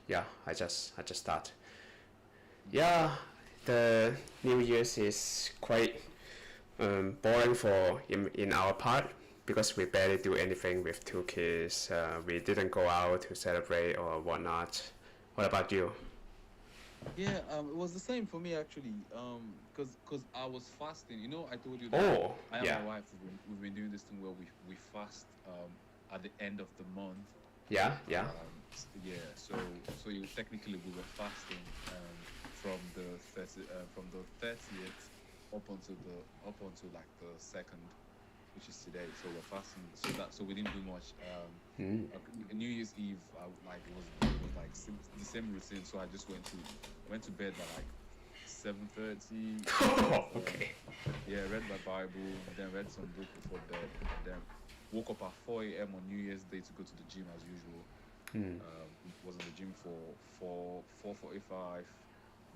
yeah, I just start. Yeah, the New Year's is quite boring for in our part because we barely do anything with two kids. We didn't go out to celebrate or whatnot. What about you? Yeah, it was the same for me actually. Cause I was fasting. You know, I told you that Oh, I and my yeah, wife we've been doing this thing where we fast at the end of the month. yeah, yeah. Yeah, so technically we were fasting from the 30th up until like the second, which is today. So we're fasting. So we didn't do much. Mm. New Year's Eve, like it was like the same routine. So I went to bed by like 7:30. Okay. Yeah, read my Bible, then read some book before bed, and then woke up at 4 a.m. on New Year's Day to go to the gym as usual. Mm. Was in the gym for 4:45.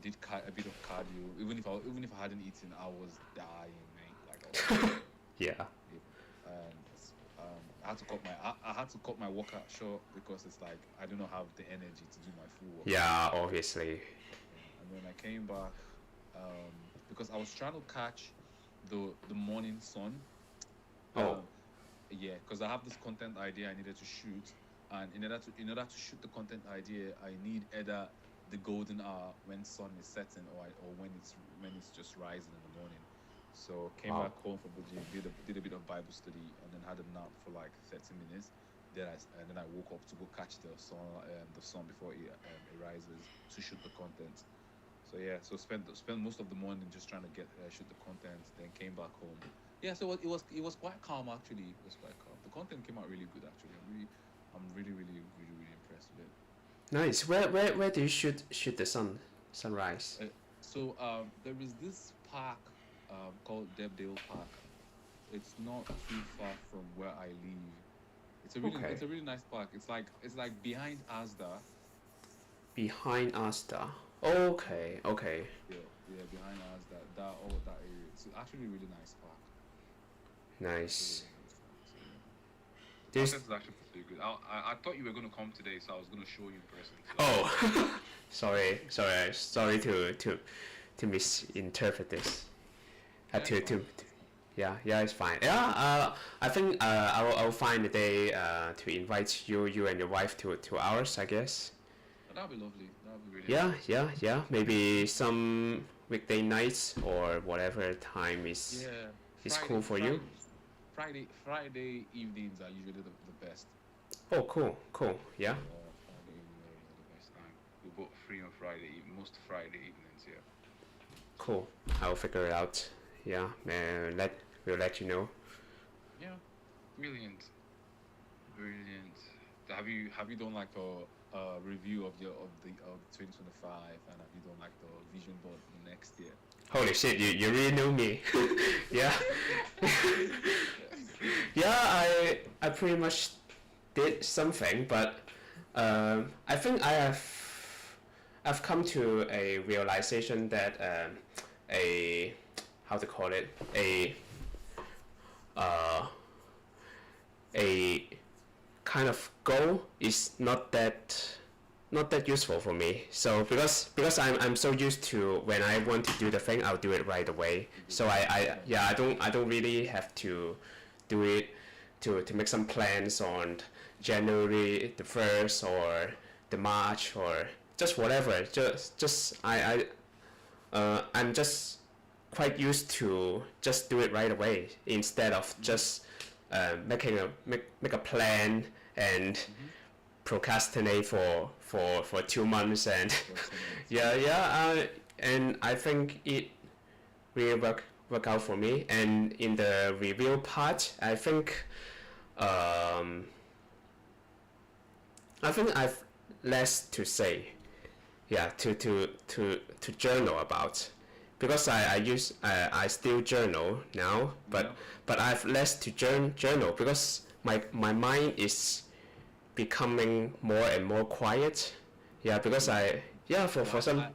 Did a bit of cardio. Even if I hadn't eaten, I was dying, man. Like I was dying. Yeah, Yeah. And I had to I had to cut my workout short because it's like I do not have the energy to do my full workout. yeah, obviously. And when I came back, because I was trying to catch the morning sun. Oh, Um, yeah, because I have this content idea I needed to shoot, and in order to shoot the content idea, I need either the golden hour when sun is setting, or when it's just rising in the morning. So came wow. back home from the gym, did a bit of Bible study, and then had a nap for like 30 minutes. And then I woke up to go catch the sun before it rises to shoot the content. So yeah, so spent most of the morning just trying to get shoot the content. Then came back home. Yeah, so it was quite calm actually. It was quite calm. The content came out really good actually. I'm really impressed with Nice. Where do you shoot the sunrise? it. So there is this park called Debdale Park. It's not too far from where I live. Okay. It's a really nice park. It's like behind Asda. Behind Asta. Okay, okay. Yeah, yeah, behind Asda. That area. It's actually a really nice park. It's a Nice. really nice park. So yeah. The There's content is actually pretty good. I thought you were gonna come today, so I was gonna show you in person. So oh, sorry to misinterpret this. yeah, it's fine. It's fine. Yeah, yeah, it's fine. Yeah, I think I'll find a day to invite you and your wife to ours, I guess. But that'd be lovely. That'd be really Yeah, nice. yeah, yeah. Maybe some weekday nights or whatever time Yeah, is cool Friday, for you. Friday, Friday evenings are usually the best. Oh, cool, cool. Yeah, Yeah, Friday evenings are usually the best time. We're both free on most Friday evenings. Yeah. cool. I'll figure it out. Yeah, man. We'll let you know. Yeah. Brilliant. Brilliant. Have you done like a review of 2025, and have you done like the vision board for next year? Holy shit, you really know me. Yeah, yeah. I pretty much did something, but I think I've come to a realization that a how to call it uh, a kind of goal is not that useful for me. So because I'm so used to when I want to do the thing, I'll do it right away. You do So it. I Yeah. yeah, I don't really have to do it to make some plans on January the first or the March or just whatever. Just I'm just quite used to just do it right away instead of Mhm. just make a plan and Mhm. procrastinate for 2 months and For 2 months. yeah, Yeah. yeah, and I think it really work out for me. And in the review part, um, I think I've less to say, yeah, to journal about, because I still journal now, Yeah. but I've less to journal because my mind is becoming more and more quiet. Yeah, because See. for While some, I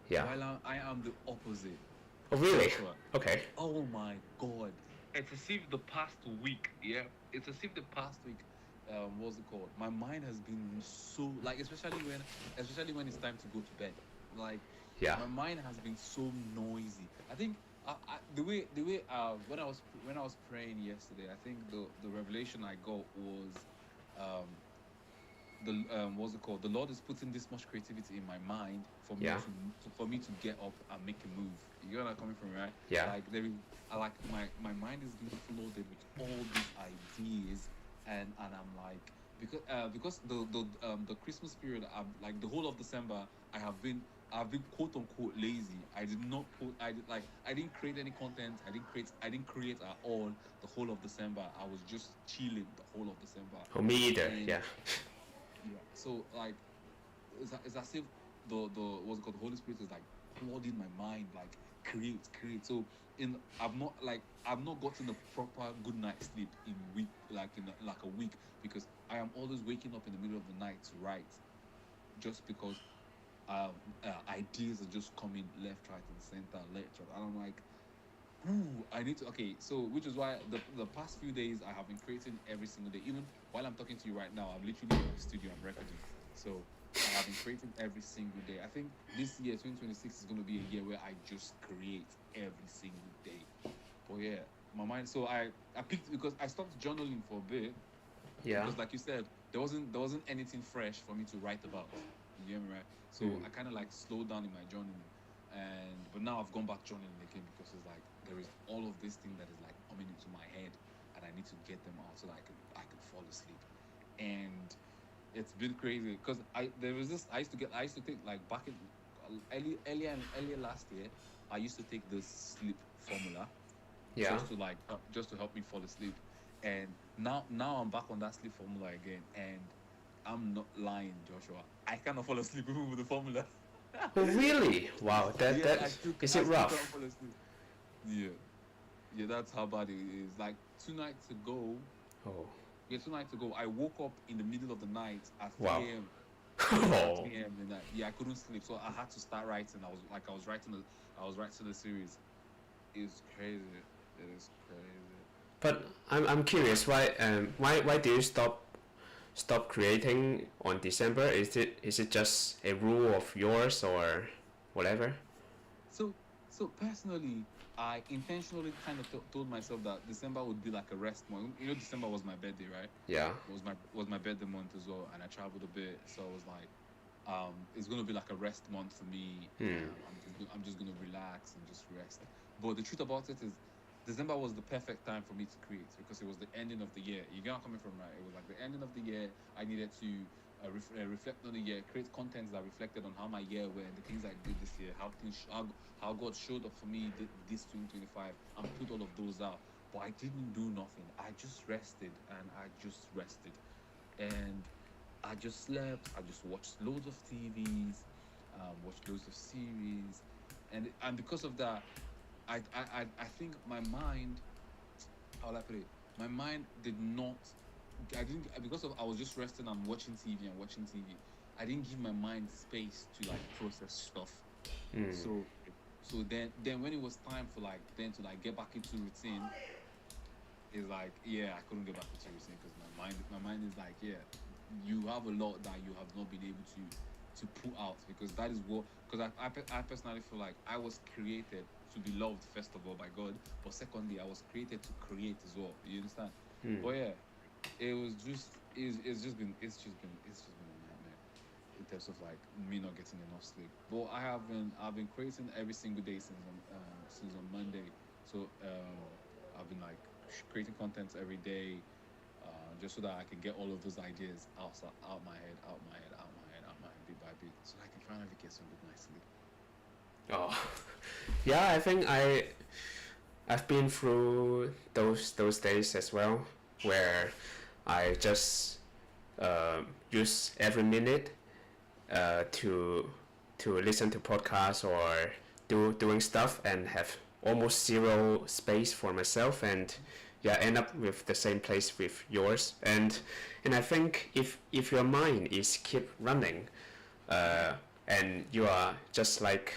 yeah. while I am the opposite, Oh really? Joshua. Okay. Oh my God. It's as if the past week, yeah. It's as if the past week what's it called? My mind has been so like, especially when it's time to go to bed. Like, Yeah. my mind has been so noisy. I think the way when I was praying yesterday, I think the revelation I got was, um the what's it called? The Lord is putting this much creativity in my mind Yeah. for me to get up and make a move. You get where I'm coming from, right? Yeah. Like there is, I like my mind is being flooded with all these ideas, and I'm like, because the Christmas period, I'm like the whole of December, I've been quote unquote lazy. I did not put I did like I didn't create any content. I didn't create at all the whole of December. I was just chilling the whole of December, Oh, me either. and Yeah. yeah. So like, it's as if the what's it called, the Holy Spirit is like flooding my mind, like create. So in I've not gotten a proper good night's sleep in week like in like a week, because I am always waking up in the middle of the night to write, just because um ideas are just coming left, right, and center, left, right, and I'm like, ooh, I need to. Okay, so which is why the past few days I have been creating every single day. Even while I'm talking to you right now, I'm literally in the studio. I'm recording. So I have been creating every single day. I think this year, 2026, is going to be a year where I just create every single day. But yeah, my mind. So I picked, because I stopped journaling for a bit, Yeah. because like you said, there wasn't anything fresh for me to write about. You hear me, right? So Mm. I kind of like slowed down in my journaling, and but now I've gone back journaling again, because it's like there is all of this thing that is like coming into my head, and I need to get them out so that I can fall asleep. And it's been crazy, because I used to take, like, back in earlier last year, I used to take this sleep formula, Yeah. just to help me fall asleep. And now I'm back on that sleep formula again, and I'm not lying, Joshua. I cannot fall asleep even with the formula. Oh, really? Wow. That Yeah, that is I it still can't rough? fall asleep. Yeah, yeah, that's how bad it is. Like 2 nights ago, Oh. yeah, 2 nights ago, I woke up in the middle of the night at Wow. 3 a.m. Yeah, at Oh. 3 a.m. And yeah, I couldn't sleep, so I had to start writing. I was writing a series. It's crazy. It is crazy. But I'm curious why do you stop creating on December? Is it just a rule of yours or whatever? So, so personally, I intentionally kind of told myself that December would be like a rest month. You know, December was my birthday, right? Yeah. Was my birthday month as well, and I traveled a bit, so I was like, it's gonna be like a rest month for me. Hmm. I'm just gonna relax and just rest. But the truth about it is, December was the perfect time for me to create, because it was the ending of the year. You get where I'm coming from, right? It was like the ending of the year. I needed to reflect on the year, create content that reflected on how my year went, the things I did this year, how God showed up for me this 2025, and put all of those out. But I didn't do nothing. I just rested, and I just rested, and I just slept. I just watched loads of TVs, watched loads of series, and because of that, I think my mind, how will I put it? My mind did not. I didn't, because of I was just resting and watching TV and watching TV. I didn't give my mind space to like process stuff. Hmm. So then when it was time for like then to like get back into routine, it's like, yeah, I couldn't get back into routine, because my mind is like, yeah, you have a lot that you have not been able to put out, because that is what, because I personally feel like I was created to be loved, first of all, by God, but secondly, I was created to create as well. You understand? Hmm. But yeah, it was just it's just been a nightmare in terms of like me not getting enough sleep. But I've been creating every single day since on Monday. So I've been like creating content every day, just so that I can get all of those ideas out my head, out my head, out my head, out my head, bit by bit, so I can finally get some good night's sleep. Oh. Yeah, I think I've been through those days as well, where I just use every minute to listen to podcasts or doing stuff and have almost zero space for myself, and yeah, end up with the same place with yours. And I think if your mind is keep running, uh, and you are just like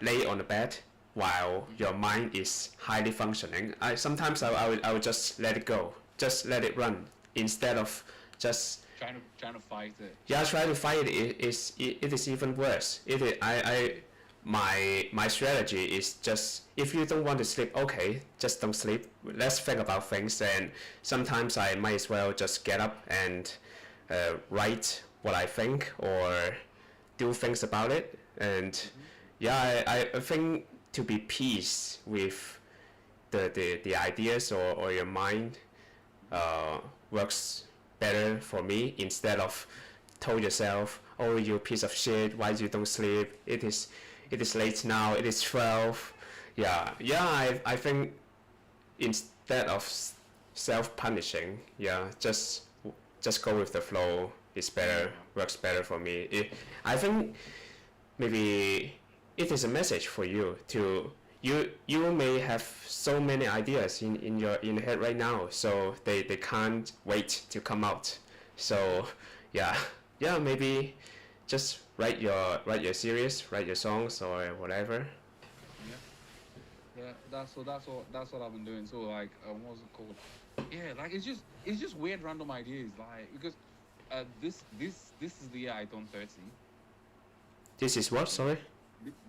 lay on the bed while your mind is highly functioning, I sometimes I would just let it go, just let it run instead of just trying to fight it. yeah, try to fight it is even worse. It is, my strategy is just if you don't want to sleep, okay, just don't sleep. Let's think about things, and sometimes I might as well just get up and write what I think or do things about it. And yeah, I think to be peace with the ideas or your mind works better for me instead of told yourself, oh, you piece of shit, why you don't sleep, it is late now, it is 12. I think instead of self-punishing, just go with the flow is better, works better for me. I think maybe it is a message for you to you may have so many ideas in your head right now, so they can't wait to come out. So maybe just write your series, write your songs or whatever. Yeah, that's what I've been doing. So like, what's it called? Yeah, like it's just weird random ideas, like because this is the year I turned 30. This is what? Sorry.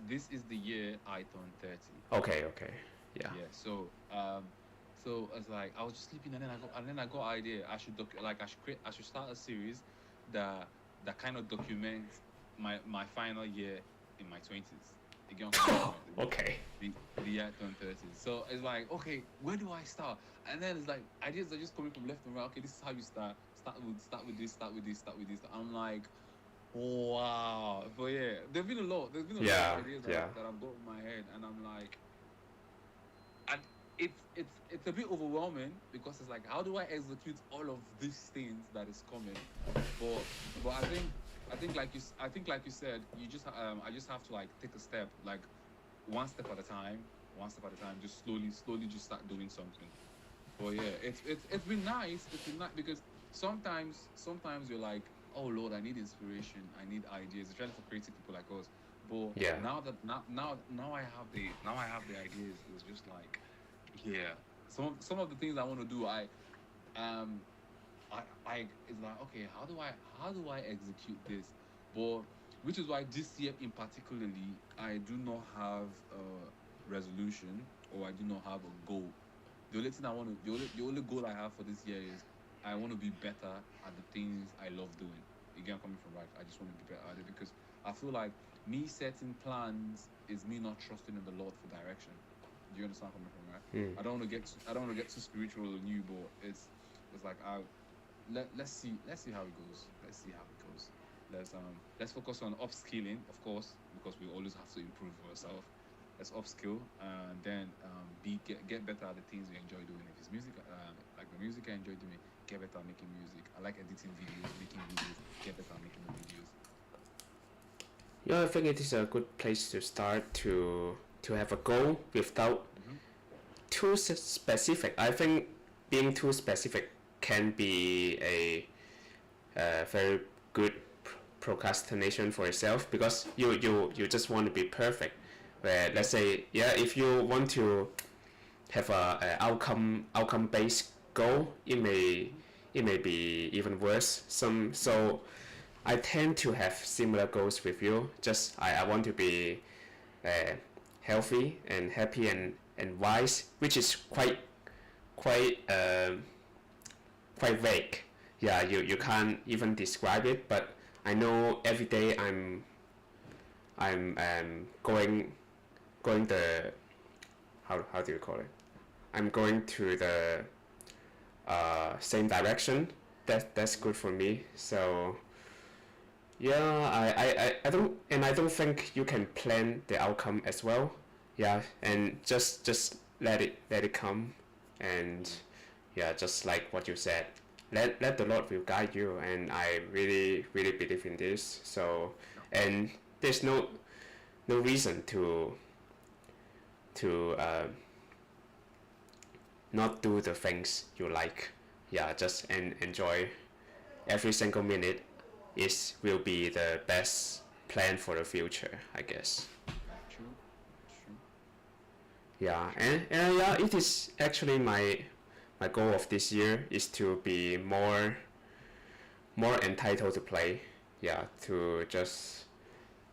This is the year I turned 30. Okay. Yeah. Yeah. So it's like I was just sleeping, and then I got an idea. I should start a series that kind of documents my final year in my 20s. You get what I'm saying? Okay. The year I turned 30. So it's like, okay, where do I start? And then it's like ideas are just coming from left and right. Okay, this is how you start. Start with this. I'm like, wow. But yeah, there's been a lot. There's been a lot of ideas that I've got in my head, and I'm like, and it's a bit overwhelming because it's like, how do I execute all of these things that is coming? But I think like you said, you just I just have to like take a step, like one step at a time, just slowly just start doing something. But yeah, it's been nice. It's been nice because sometimes you're like, oh Lord, I need inspiration, I need ideas, especially for creative people like us. But now I have the ideas. It's just like, yeah, some of the things I want to do, it's like, okay, how do I execute this? But which is why this year in particularly, I do not have a resolution, or I do not have a goal. The only thing the only goal I have for this year is I want to be better at the things I love doing. You get coming from, right? I just want to be better at it because I feel like me setting plans is me not trusting in the Lord for direction. Do you understand coming from, right? I don't want to get too spiritual on you, but it's like let's see how it goes. Let's focus on upskilling, of course, because we always have to improve ourselves. Let's upskill and then get better at the things we enjoy doing. If it's music, like the music I enjoy doing, get better at making music. I like editing videos, making videos. Get better at making the videos. Yeah, I think it is a good place to start to have a goal without too specific. I think being too specific can be a very good procrastination for yourself because you just want to be perfect. Where let's say if you want to have a outcome based goal, it may be even worse. So I tend to have similar goals with you. Just I want to be healthy and happy and wise, which is quite vague. Yeah, you can't even describe it, but I know every day I'm going the how do you call it? I'm going to the same direction. That's good for me. So I don't think you can plan the outcome as well. Yeah, and just let it come, and just like what you said, let the Lord will guide you, and I really believe in this. So, and there's no reason to not do the things you like. Yeah, just enjoy every single minute. Will be the best plan for the future, I guess. True. Yeah, and it is actually my my goal of this year is to be more entitled to play. Yeah, to just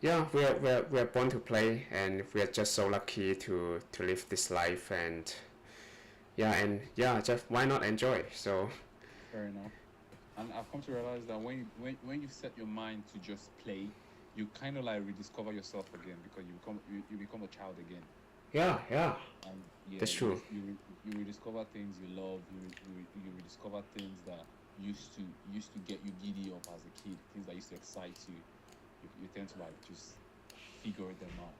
yeah, we're born to play, and we are just so lucky to live this life, and yeah, just why not enjoy? So Fair enough. And I've come to realize that when you set your mind to just play, you kind of like rediscover yourself again because you become a child again. yeah, yeah, And yeah, that's true. you rediscover things you love. You rediscover things that used to get you giddy up as a kid. Things that used to excite you. You tend to like just figure them out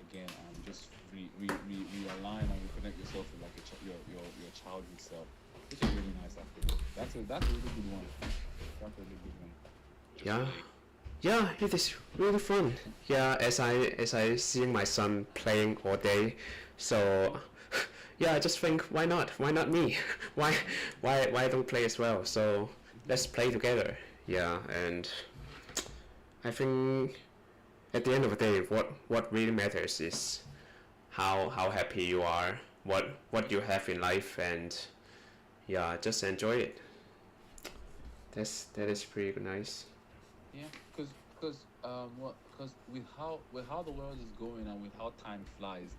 again and just realign and reconnect yourself with like your childhood self, which is really nice. Actually, that's a really good one. That's a really good one. Just Yeah, play. yeah, it is really fun. Yeah, as I seeing my son playing all day, so yeah, I just think why not me? why why don't play as well? So let's play together. Yeah, and I think at the end of the day, what really matters is how happy you are, what you have in life, and yeah, just enjoy it. That is pretty nice. Yeah, because with how the world is going and with how time flies,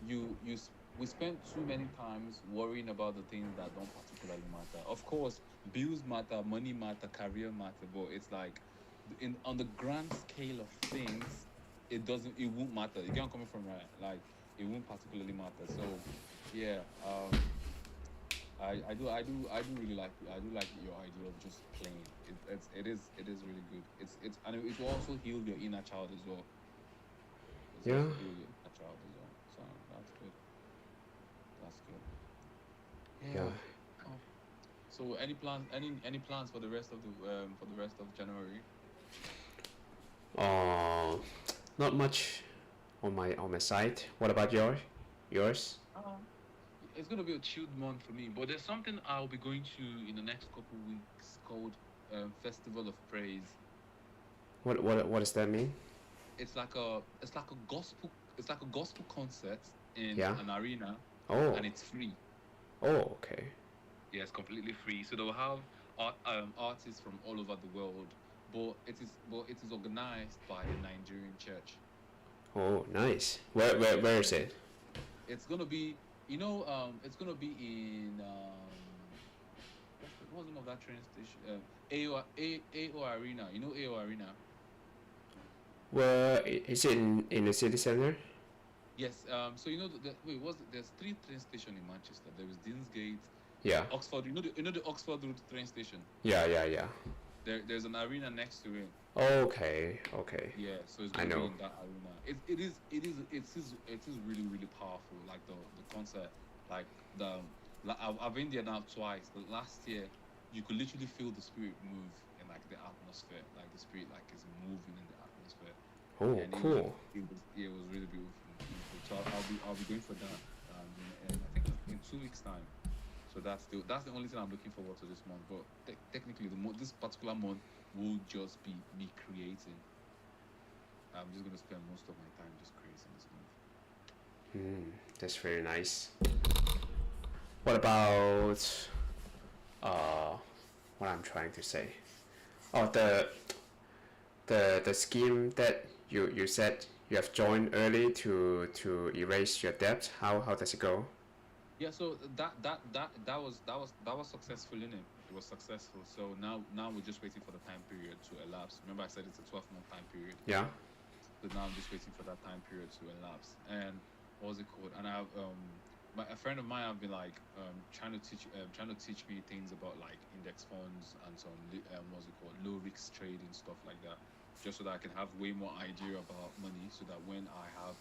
we spend too many times worrying about the things that don't particularly matter. Of course, bills matter, money matter, career matter, but it's like in on the grand scale of things, it won't matter. You get where I'm coming from, right? Like it won't particularly matter. So yeah, I do really like your idea of just playing. It is really good. It's and it will also heal your inner child as well. It's Yeah, also heal your inner child as well. So that's good. That's good. yeah. Yeah. Oh. So any plans for the rest of the for the rest of January? Uh, not much on my side. What about yours? It's gonna be a chilled month for me, but there's something I'll be going to in the next couple weeks called Festival of Praise. What does that mean? It's like a gospel concert in Yeah. an arena, Oh. and it's free. Oh, okay. Yeah, it's completely free. So they'll have artists from all over the world, but it is organized by a Nigerian church. Oh, nice. Where Yeah, is it? it's gonna be it's gonna be in what's the name of that train station? AO Arena. You know AO Arena? Where is it in the city center? Yes. So you know wait, there's three train stations in Manchester. There is Deansgate, Yeah. Oxford. You know the Oxford Road train station. Yeah, yeah, yeah. There's an arena next to it. Okay, okay. Yeah, so it's I gonna be know. in that arena. It is really really powerful. Like the concert, like the I've been there now twice. The last year, you could literally feel the spirit move in like the atmosphere. Like the spirit like is moving in the atmosphere, Oh, and cool. it was really beautiful. Beautiful. So I'll be going for that. In I think in 2 weeks time. So that's the only thing I'm looking forward to this month. But technically, this particular month will just be me creating. I'm just gonna spend most of my time just creating this month. That's very nice. What about uh what I'm trying to say? Oh, the scheme that you said you have joined early to erase your debt. How does it go? Yeah, so that was successful in it. It was successful. So now we're just waiting for the time period to elapse. Remember I said it's a 12-month time period. Yeah. So now I'm just waiting for that time period to elapse. And what was it called? And I've a friend of mine have been like trying to teach me things about like index funds and some what's it called, low risk trading, stuff like that, just so that I can have way more idea about money, so that when I have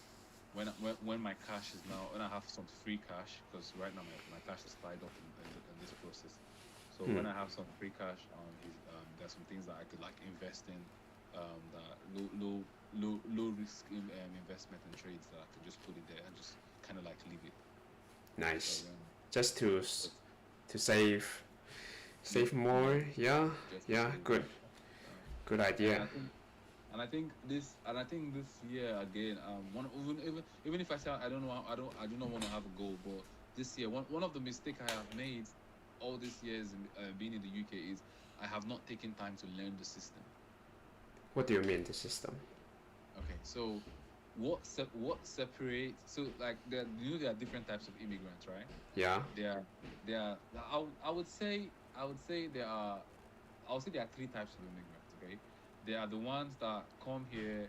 when my cash is now when I have some free cash, because right now my cash is tied up in this process. So when I have some free cash, there's some things that I could like invest in, that low risk investment and trades that I could just put it there and just kind of like leave it. So Nice. when Just but to save yeah, more. Yeah. just to Yeah. save Good. more. Good And idea. I think this year again, even if I say I don't know, I do not want to have a goal, but this year, one of the mistake I have made all these years being in the UK is I have not taken time to learn the system. What do you mean the system? Okay, so what separates, so like there are different types of immigrants, right? Yeah. There there are I would say there are three types of immigrants. Okay, there are the ones that come here,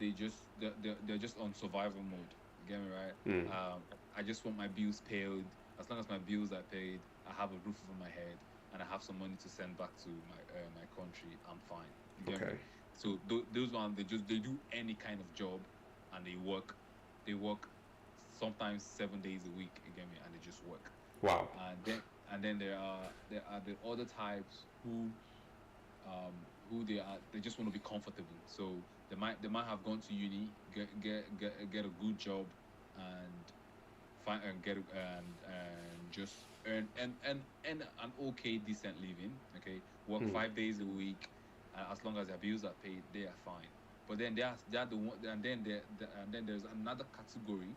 they're just on survival mode. You get me right? Mm. I just want my bills paid. As long as my bills are paid, I have a roof over my head, and I have some money to send back to my country. I'm fine. You get me? Okay. So those ones, they do any kind of job, and they work sometimes 7 days a week. You get me? And they just work. Wow. And then there are the other types um they just want to be comfortable. So they might have gone to uni, get a good job, and find and get and just earn an okay decent living. Okay, work Mm. 5 days a week, as long as their bills are paid, they are fine. But then they are the one, and then there's another category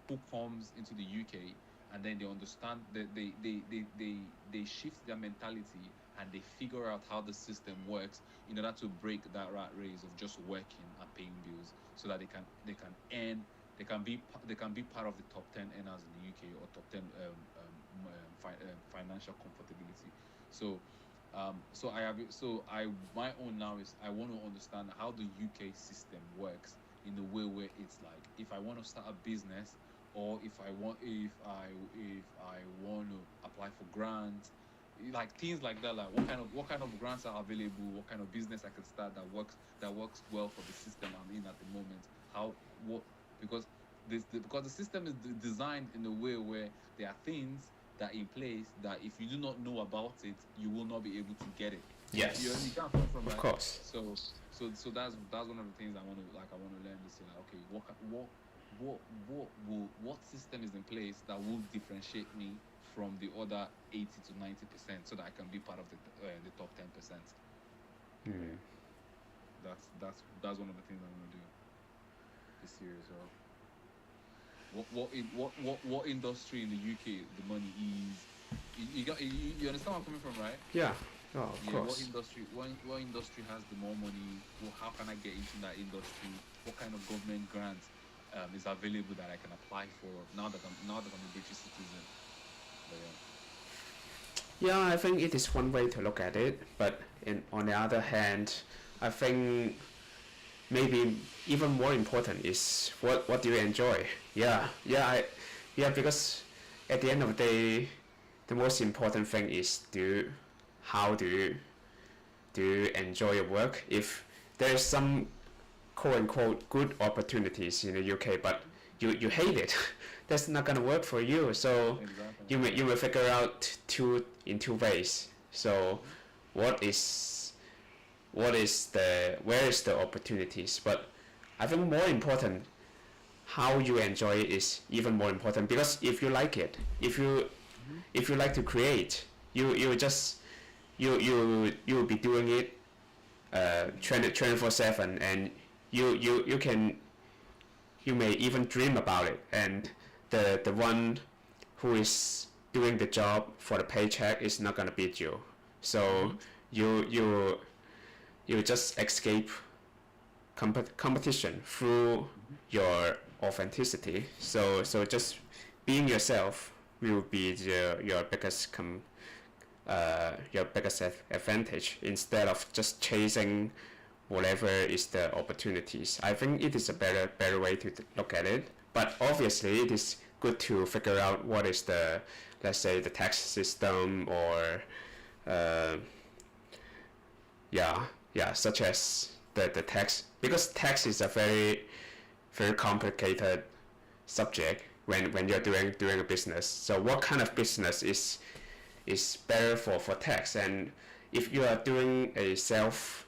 who comes into the UK, and then they understand that they shift their mentality, and they figure out how the system works in order to break that rat race of just working and paying bills, so that they can earn, they can be part of the top 10 earners in the UK, or top 10 financial comfortability. So my own now is I want to understand how the UK system works, in the way where it's like, if I want to start a business, or if I want to apply for grants, like things like that, like what kind of grants are available, what kind of business I can start that works well for the system I'm in at the moment. How what Because because the system is designed in a way where there are things that are in place that if you do not know about it, you will not be able to get it. You Yes. can't come from, Of right? course. So that's one of the things I want to learn this year. Like, okay, what system is in place that will differentiate me from the other 80 to 90%, so that I can be part of the top 10%. Mm. That's one of the things I want to do this year as well. What industry in the UK the money is? You understand where I'm coming from, right? Yeah. Oh, of Yeah. course. What industry has the more money? How can I get into that industry? What kind of government grant is available that I can apply for now that I'm a British citizen? But yeah. Yeah, I think it is one way to look at it, but on the other hand, I think maybe even more important is what do you enjoy? Yeah, because at the end of the day, the most important thing is how do you enjoy your work? If there's some quote unquote good opportunities in the UK, but you hate it, that's not gonna work for you. So Exactly. you may figure out in two ways. So what is where is the opportunities? But I think more important, how you enjoy it is even more important, because if you like it, if you like to create, you just you will be doing it 24/7, and you can, you may even dream about it, and the one who is doing the job for the paycheck is not gonna beat you. So you you you just escape competition through your authenticity. So just being yourself will be your biggest advantage, instead of just chasing whatever is the opportunities. I think it is a better way to look at it. But obviously, it is good to figure out what is the, let's say, the tax system, or uh, such as the tax, because tax is a very complicated subject when you're doing a business. So what kind of business is better for tax? And if you are doing a self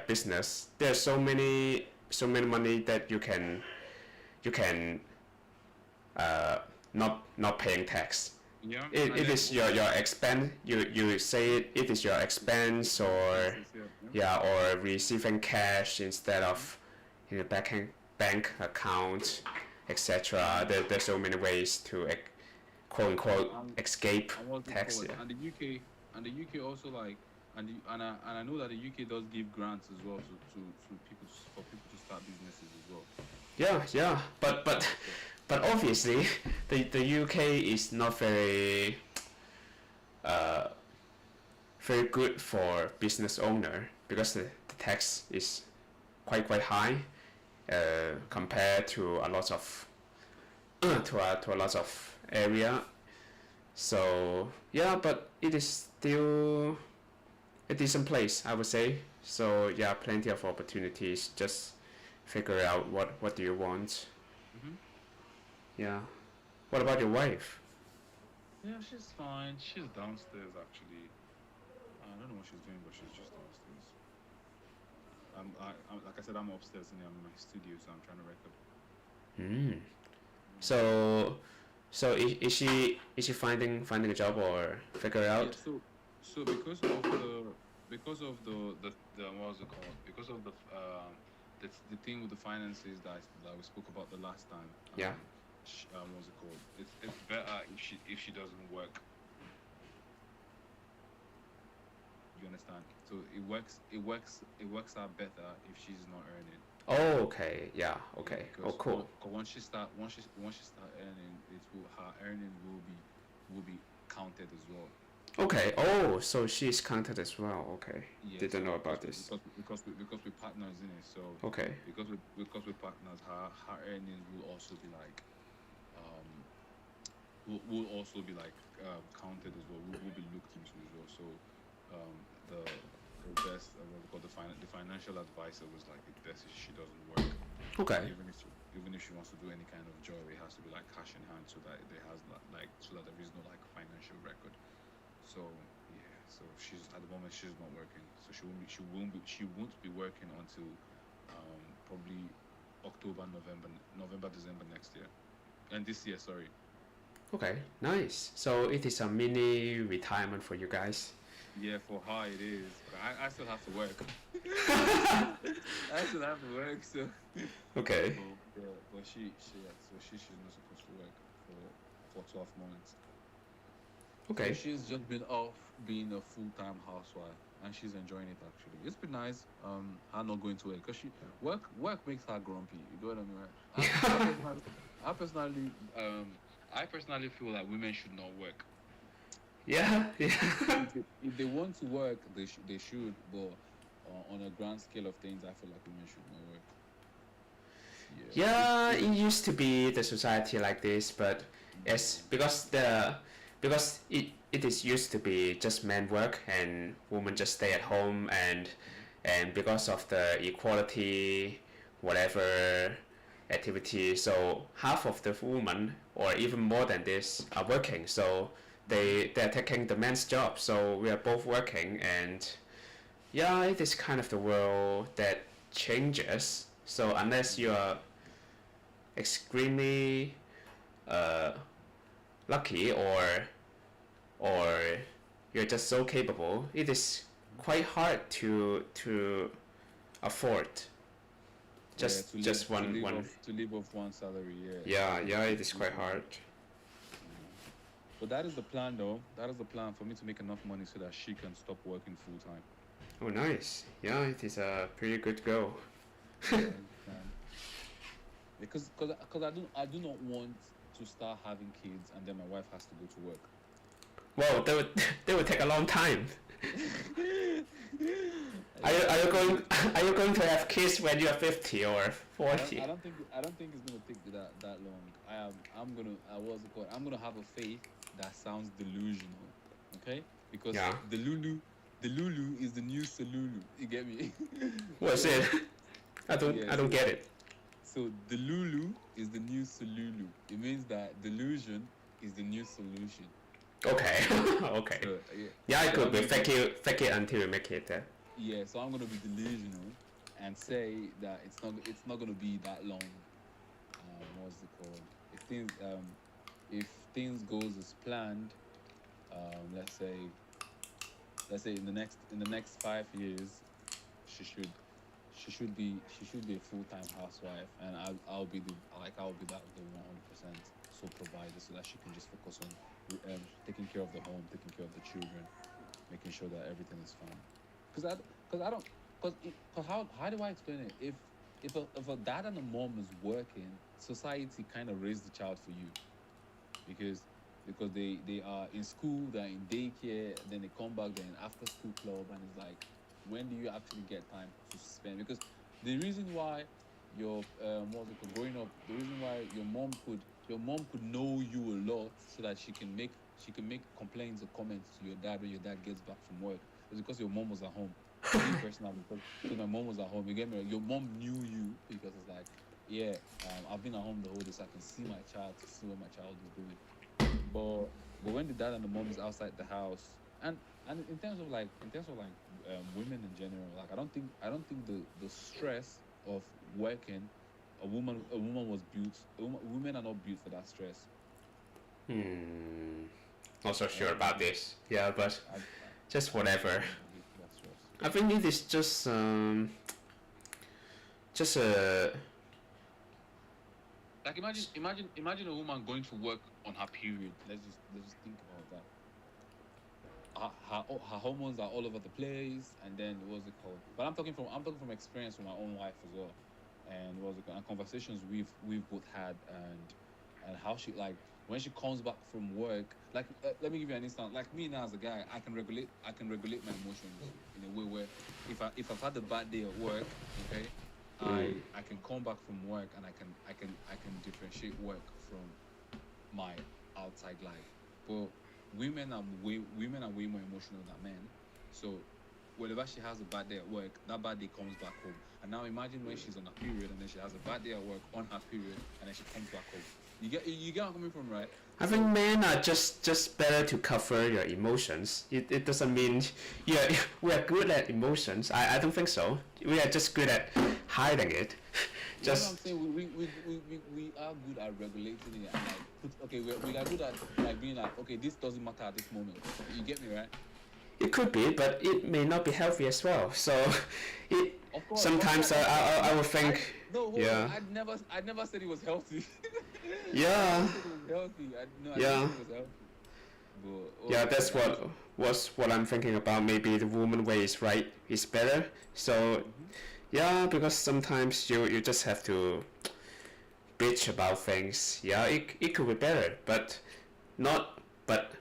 business, there's so many money that you can not paying tax. Yeah. It is your expense. You say it is your expense, or or receiving cash instead of bank account. etc. There's so many ways to quote unquote And escape and what's it tax. called? Yeah. And the UK also like, and I know that the UK does give grants as well to people for people to start businesses as well. Yeah, yeah, So, but obviously, the UK is not uh, very good for business owner because the tax is quite high compared to a lot of to a lot of area. So yeah, but it is still a decent place, I would say. So yeah, plenty of opportunities. Just figure out what do you want. hmm Yeah. What about your wife? yeah, she's fine. She's downstairs actually. I don't know what she's doing, but she's just downstairs. I'm like I said, I'm upstairs and I'm in my studio, so I'm trying to record. Hmm. Mm. So is she finding a job or figure it Yeah, out? so because of the what was it called? Because of the thing with the finances that we spoke about the last time. Yeah. What was it called? It's better if she doesn't work. You understand? So it works out better if she's not earning. Oh, okay. Yeah. Yeah, Okay. Oh, because cool. once she start earning, her earning will be counted as well. Okay. Oh, so she's counted as well. Okay. Yeah, Didn't so know about this. because we partners in it, so Okay. because we partners, her earnings will also be like um will also be like counted as well. Will be looked into as well. So um the best what we call the financial advisor was like it best if she doesn't work. Okay. Even if she wants to do any kind of job, it has to be like cash in hand, so that there has like so that there is no like financial record. So yeah, so she's at the moment she's not working, so she won't be working until probably November, December next year, and this year, sorry. Okay. Nice. So it is a mini retirement for you guys. Yeah, for her it is. But I still have to work. I still have to work. So, Okay. but she's not supposed to work for 12 months. So Okay. she's just been off being a full-time housewife, and she's enjoying it actually. It's been nice. Her not going to work because she work makes her grumpy. You know what I mean, right? I personally, I personally feel that women should not work. Yeah. Yeah. If they want to work, they should. But on a grand scale of things, I feel like women should not work. Yeah. Yeah, it used to be the society like this, but Yeah. as because it is used to be just men work and women just stay at home and because of the equality whatever activity, so half of the women or even more than this are working, so they're taking the man's job, so we are both working, and yeah, it is kind of the world that changes. So unless you are extremely uh, lucky or you're just so capable, it is quite hard to afford Yeah, just one. to live off one salary. Yeah, Yeah, yeah, it is to live quite off hard. Yeah. But that is the plan, though. That is the plan for me to make enough money so that she can stop working full time. Oh, nice. Yeah, it is a pretty good goal. Yeah, because I do not want to start having kids and then my wife has to go to work. Well, they would take a long time. Yeah, Are you going are you going to have kids when you are 50 or I don't 40? I don't think I don't think it's gonna take that long. I'm gonna what's it called? I'm gonna have a faith that sounds delusional, okay? Because Yeah. the Lulu is the new Salulu. You get me? What's So it? yeah, I don't get it. so the Lulu is the new Salulu. It means that delusion is the new solution. Okay. Okay. So yeah, Yeah, it so could I'm be gonna be fake it until you make it. yeah, so I'm gonna be delusional and say that it's not gonna be that long. What's it called? If things goes as planned, um, let's say let's say in the next 5 years, she should she should be a full-time housewife, and I'll be that the 100% sole provider, so that she can just focus on taking care of the home, taking care of the children, making sure that everything is fine. Because I don't because how do I explain it? If a dad and a mom is working, society kind of raised the child for you, because they are in school, they're in daycare, then they come back, they're in after school club, and it's like, when do you actually get time to spend? Because the reason why your what's it called, growing up, the reason why your mom could know you a lot, so that she can make complaints or comments to your dad when your dad gets back from work, is because your mom was at home. Me personally, because my mom was at home. You get me? Your mom knew you, because it's like, yeah, I've been at home the whole day, so I can see my child, to see what my child is doing. But when the dad and the mom is outside the house, and in terms of like women in general, like I don't think the stress of working, a woman was built. Women are not built for that stress. Hmm. Not so I sure don't think about this. Yeah, but I, just I whatever. don't think they're built for that stress. I think it is just a Like, imagine a woman going to work on her period. Let's just think about that. Her hormones are all over the place, and then what's it called? But I'm talking from experience from my own wife as well, and what's it called? And conversations we've both had, and how she, like, when she comes back from work. Like, let me give you an instance. Like, me now, as a guy, I can regulate my emotions in a way where, if I've had a bad day at work, okay, mm, I can come back from work, and I can differentiate work from my outside life. But women are way more emotional than men. So whenever she has a bad day at work, that bad day comes back home. And now imagine when she's on her period, and then she has a bad day at work on her period, and then she comes back home. You get where I'm coming from, right? I think So men are just better to cover your emotions. It doesn't mean yeah we are good at emotions. I don't think so. We are just good at hiding it. you know what I'm Just saying? We are good at regulating it, and like okay, we are good at like being like, okay, this doesn't matter at this moment. You get me, right? it could be, but it may not be healthy as well. So it Of course, sometimes I will I think no, hold on. yeah I never said it was healthy. I yeah never said it was healthy. I never yeah said it was healthy. But yeah what's it that's called? I just what I'm thinking about. Maybe the woman way is right is better. So hmm yeah, because sometimes you just have to bitch about things. Yeah, it could be better, but not but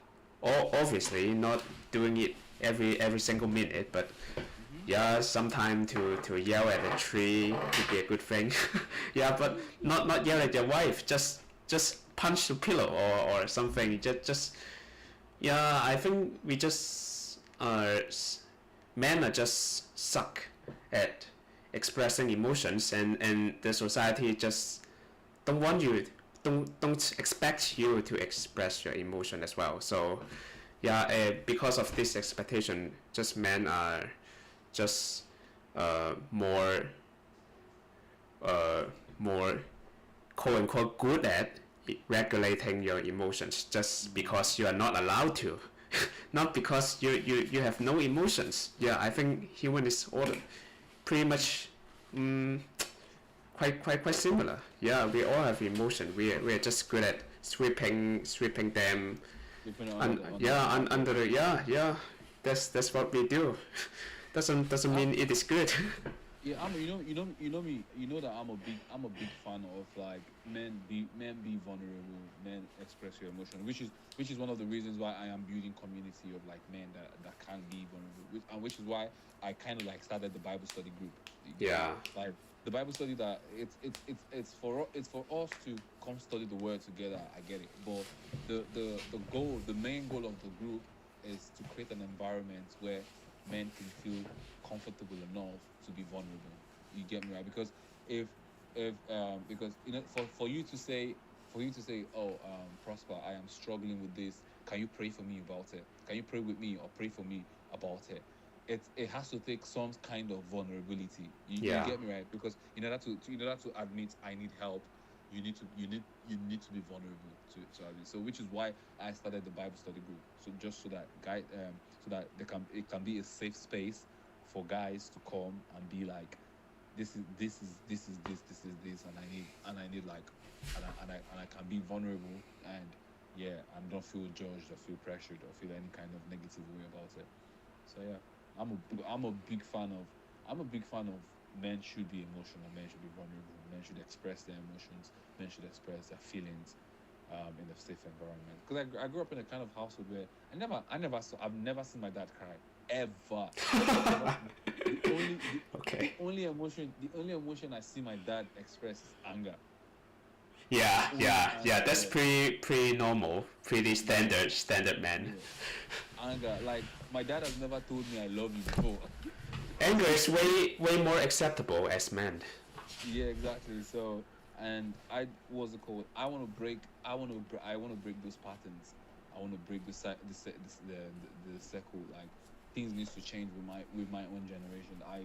obviously not doing it every single minute. But hmm yeah, sometime to yell at a tree could be a good thing. Yeah, but not yell at your wife. Just punch the pillow or something. Just yeah. I think we just men are just suck at expressing emotions, and the society just don't want you don't expect you to express your emotion as well. So yeah, because of this expectation, just men are just more uh, more quote unquote good at regulating your emotions just hmm because you are not allowed to. Not because you have no emotions. Yeah, I think human is all pretty much mm, quite similar. Yeah, we all have emotion. We are just good at sweeping them. Sweeping it under And the yeah, carpet. under the yeah. That's what we do. Doesn't I'm mean it is good. Yeah, me. You know that I'm a big fan of, like, men be vulnerable, men express your emotion, which is one of the reasons why I am building community of, like, men that can be vulnerable, which is why I kind of, like, started the Bible study group. You get me? Yeah, Like, the Bible study, that it's for us to come study the word together. I get it, but the main goal of the group is to create an environment where men can feel comfortable enough to be vulnerable. You get me, right? Because because for you to say, oh, Prosper, I am struggling with this. Can you pray for me about it? Can you pray with me or pray for me about it? It has to take some kind of vulnerability. You yeah, get me, right? Because in order to admit I need help, you need to be vulnerable to admit. So, which is why I started the Bible study group. So, just so that it can be a safe space for guys to come and be like, this, and I need like, and I can be vulnerable, and yeah, and don't feel judged or feel pressured or feel any kind of negative way about it. So yeah, I'm a big fan of men should be emotional, men should be vulnerable, men should express their emotions, men should express their feelings, in a safe environment. Because I grew up in a kind of household where I've never seen my dad cry ever. I've never seen, Okay. the only emotion I see my dad express is anger. Yeah, Only yeah, yeah. That's anger. pretty normal, pretty Yeah, standard man. yeah. Anger. Like my dad has never told me I love you before. Anger is way more acceptable as men. Yeah, exactly. So, and what's it called? I want to break those patterns. I want to break the circle. Like things needs to change with my own generation. I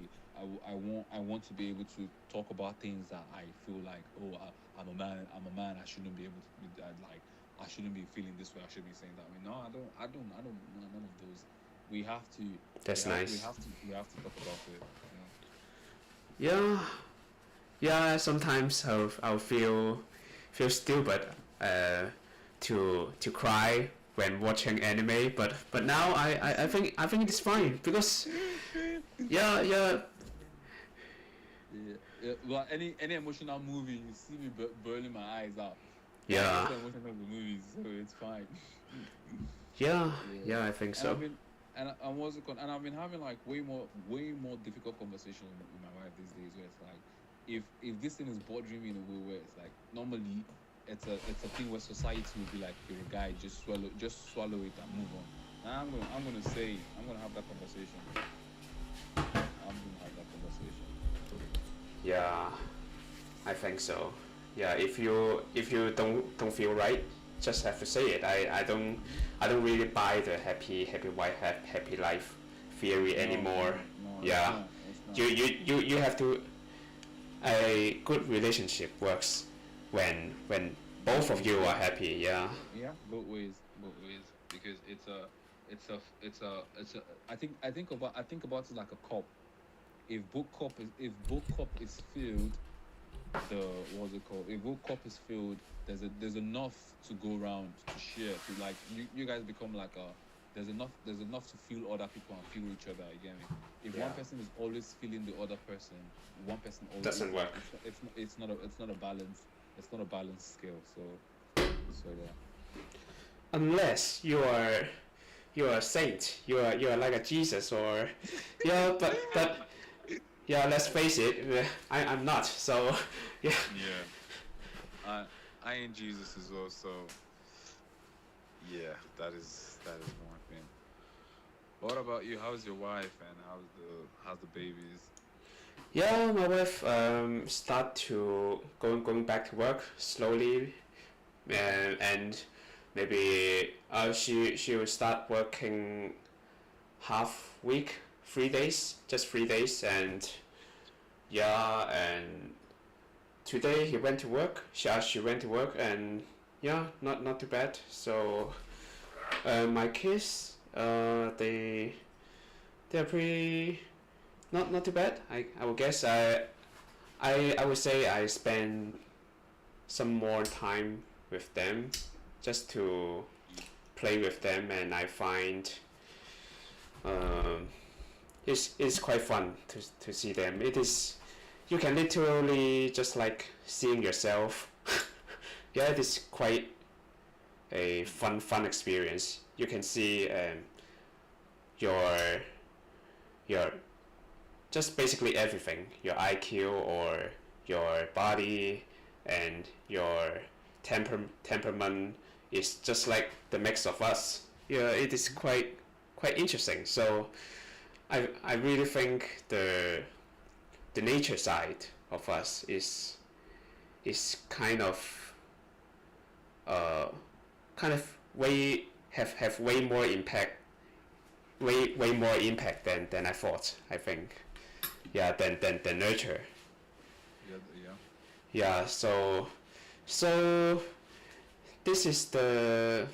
want to be able to talk about things that I feel like, oh, I'm a man. I'm a man. I shouldn't be able to be that. Like I shouldn't be feeling this way. I should be saying that way. No, I don't. None of those. We have to. That's nice. We have to talk about it. Yeah, yeah. Sometimes I'll feel stupid uh, to cry when watching anime, but now I think it's fine because yeah, yeah, Yeah, yeah. Well, any emotional movie, you see me burning my eyes out. Like that's yeah, the emotion of the movies, so it's fine. yeah, Yeah, yeah. I think and so. I've been having like way more difficult conversations with my wife these days, where it's like, if this thing is bothering me in a way where it's like normally it's a thing where society will be like, you're a guy, just swallow it and move on. Now I'm gonna have that conversation. I'm gonna have that conversation. Yeah, I think so. Yeah, if you don't feel right, just have to say it. Hmm. I don't really buy the happy wife happy life theory No, anymore. no, it's Yeah, not. It's not. you have to a good relationship works when both Both of ways, you are yeah. happy. Yeah, Yeah, both ways, because it's a. I think about it like a cup. If both cup is filled, the what's it called? If both cup is filled, there's enough to go around to share. To like you guys become like a. There's enough to feel other people and feel each other. You get me? If one yeah, person is always feeling the other person, one person always doesn't work it's not a balanced scale. So yeah. unless you are a saint. You are like a Jesus or yeah, but yeah. Let's face it, I'm not. So yeah, Yeah, I ain't Jesus as well, so yeah, that is one thing. What about you? How's your wife and how's the babies? yeah. My wife start to going back to work slowly, and maybe she will start working half week, 3 days, just 3 days, and yeah, and today he went to work. She went to work, and yeah, not too bad. So my kids, they're pretty not too bad. I would guess I would say I spend some more time with them just to play with them, and I find um, it's quite fun to see them. It is you can literally just like seeing yourself. Yeah, it is quite a fun experience. You can see your your just basically everything, your IQ or your body and your temperament is just like the mix of us. Yeah, it is quite interesting. So I really think the nature side of us is uh kind of way have way more impact, way more impact than I thought. I think yeah than nurture. Yeah, yeah. Yeah, so this is the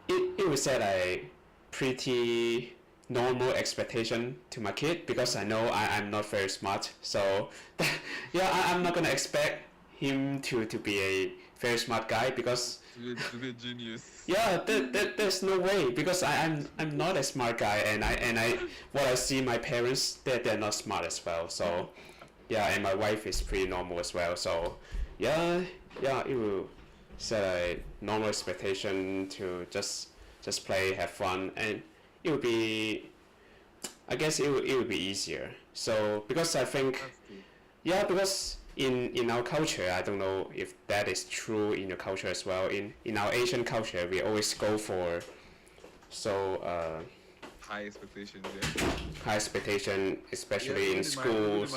it was said a pretty normal expectation to my kid because I know I'm not very smart. So yeah, I'm not gonna expect him to be a very smart guy because To be a genius. yeah, there's no way because I'm not a smart guy, and I what I see my parents, they're not smart as well. So yeah, and my wife is pretty normal as well. So yeah, it will set a normal expectation to just play, have fun, and it will be, I guess it will be easier. So because I think That's good. yeah, because in our culture, I don't know if that is true in your culture as well. In our Asian culture, we always go for so High expectations, yeah. high expectation, Yeah, especially in schools.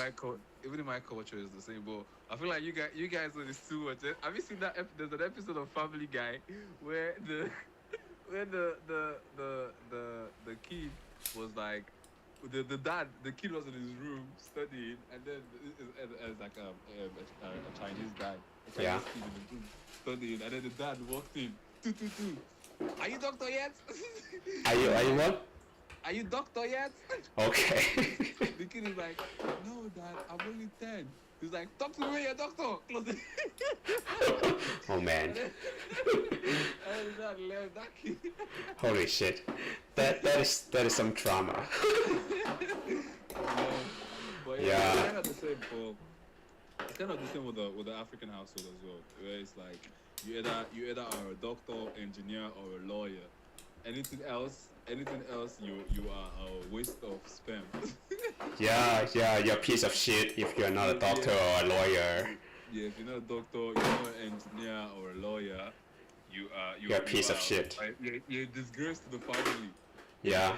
even in my culture is the same. But I feel like you guys know this too much. Have you seen that? There's an episode of Family Guy where the where the kid was like. The kid was in his room studying, and then it's like a Chinese dad, a Chinese Yeah. kid in the room studying, and then the dad walked in. Tu. Are you doctor yet? Are you what? Are you doctor yet? Okay. The kid is like, no, dad, I'm only 10. He's like, talk to me when you're a doctor. Close it. Oh man, And dad left that kid. holy shit, that is some drama. But Yeah. it's kind of the same for. It's kind of the same with the African household as well, where it's like you either are a doctor, engineer, or a lawyer. Anything else, you are a waste of sperm. Yeah, you're a piece of shit if you're not a doctor or a lawyer. Yeah, if you're not a doctor, you're not an engineer or a lawyer, You're a piece of shit. You're a disgrace to the family. Yeah,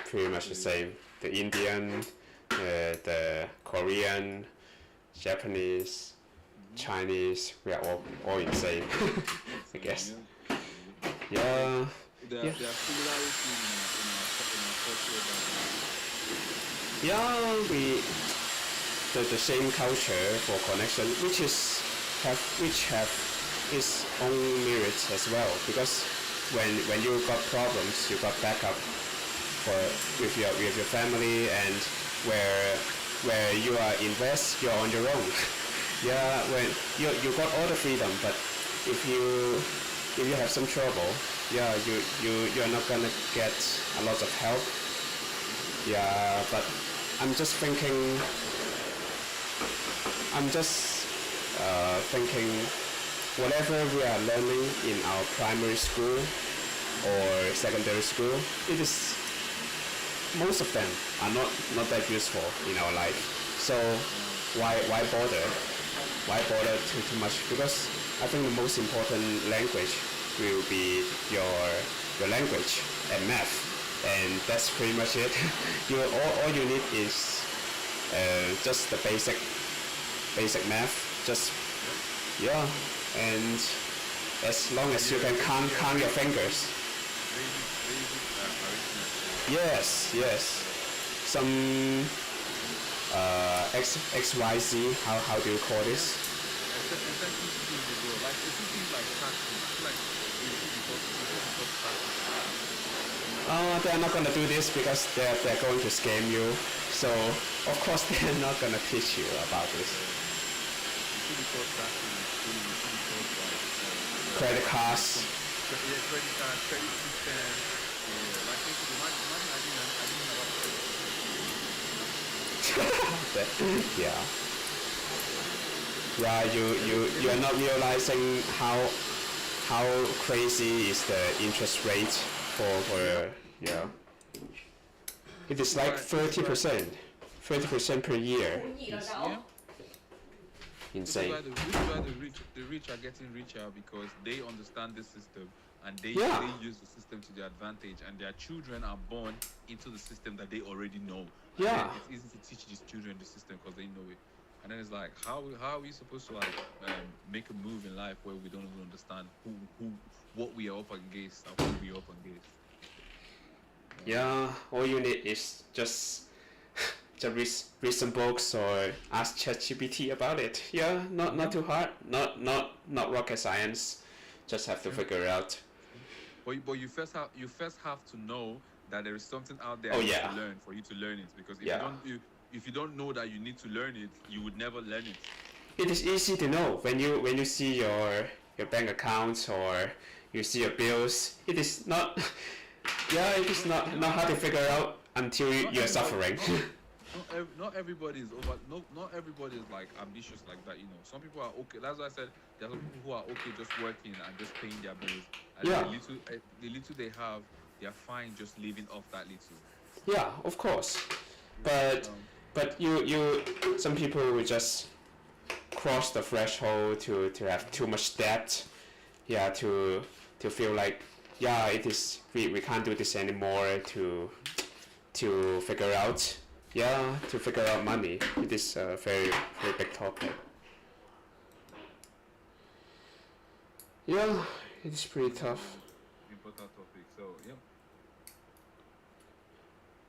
pretty much the same. The Indian, the Korean, Japanese, Chinese, we are all insane. I guess. Yeah, There Yeah. are similarities in our culture. yeah, we the same culture for connection, which have its own merits as well. Because when you got problems, you got backup for with your family, and where you are invest, you're on your own. Yeah, when you got all the freedom, but if you have some trouble, yeah, you're not gonna get a lot of help. Yeah, but I'm just thinking. I'm just thinking, whatever we are learning in our primary school or secondary school, it is most of them are not that useful in our life. So why bother? Why bother too much? Because I think the most important language will be your language and math, and that's pretty much it. All you need is just the basic math. Just yeah, and as long as you can count your fingers. Basic arithmetic. Yes. Some XYZ. How do you call this? Essentially skills as well. Like it's things like taxes. I feel like it should be taught taxes. They're not gonna do this because they're going to scam you. So of course they're not gonna teach you about this. It should be taught taxes in school. It should be taught like Credit cards. yeah, credit card, credit system. Yeah, like imagine I didn't know what credit Yeah. Yeah, you are not realizing how crazy is the interest rate for yeah. It is like 30%, 30% per year. yeah. This is Insane. why the rich are getting richer because they understand the system and Yeah. they use the system to their advantage, and their children are born into the system that they already know. And Yeah. then it's easy to teach these children the system because they know it. And then it's like, how are we supposed to like make a move in life where we don't even understand what we are up against and who we are up against? Yeah, all you need is just read some books or ask ChatGPT about it. Yeah, not too hard, not rocket science. Just have to figure it out. But you first have to know that there is something out there Oh I need yeah, to learn for you to learn it. Because yeah. if you don't know that you need to learn it, you would never learn it. It is easy to know when you see your bank accounts or you see your bills. It is not yeah, it is not hard to Not figure out until not you're everybody suffering. not everybody is over. No, not everybody is like ambitious like that. Some people are okay. That's why I said there are some people who are okay just working and just paying their bills, and then Yeah, the little they have, they are fine just living off that little. yeah, of course. Yeah. But you some people will just cross the threshold to have too much debt. Yeah, to feel like yeah, it is we can't do this anymore to figure out yeah to figure out money. It is a very big topic. Yeah, it is pretty It's a tough. very important topic. So yeah.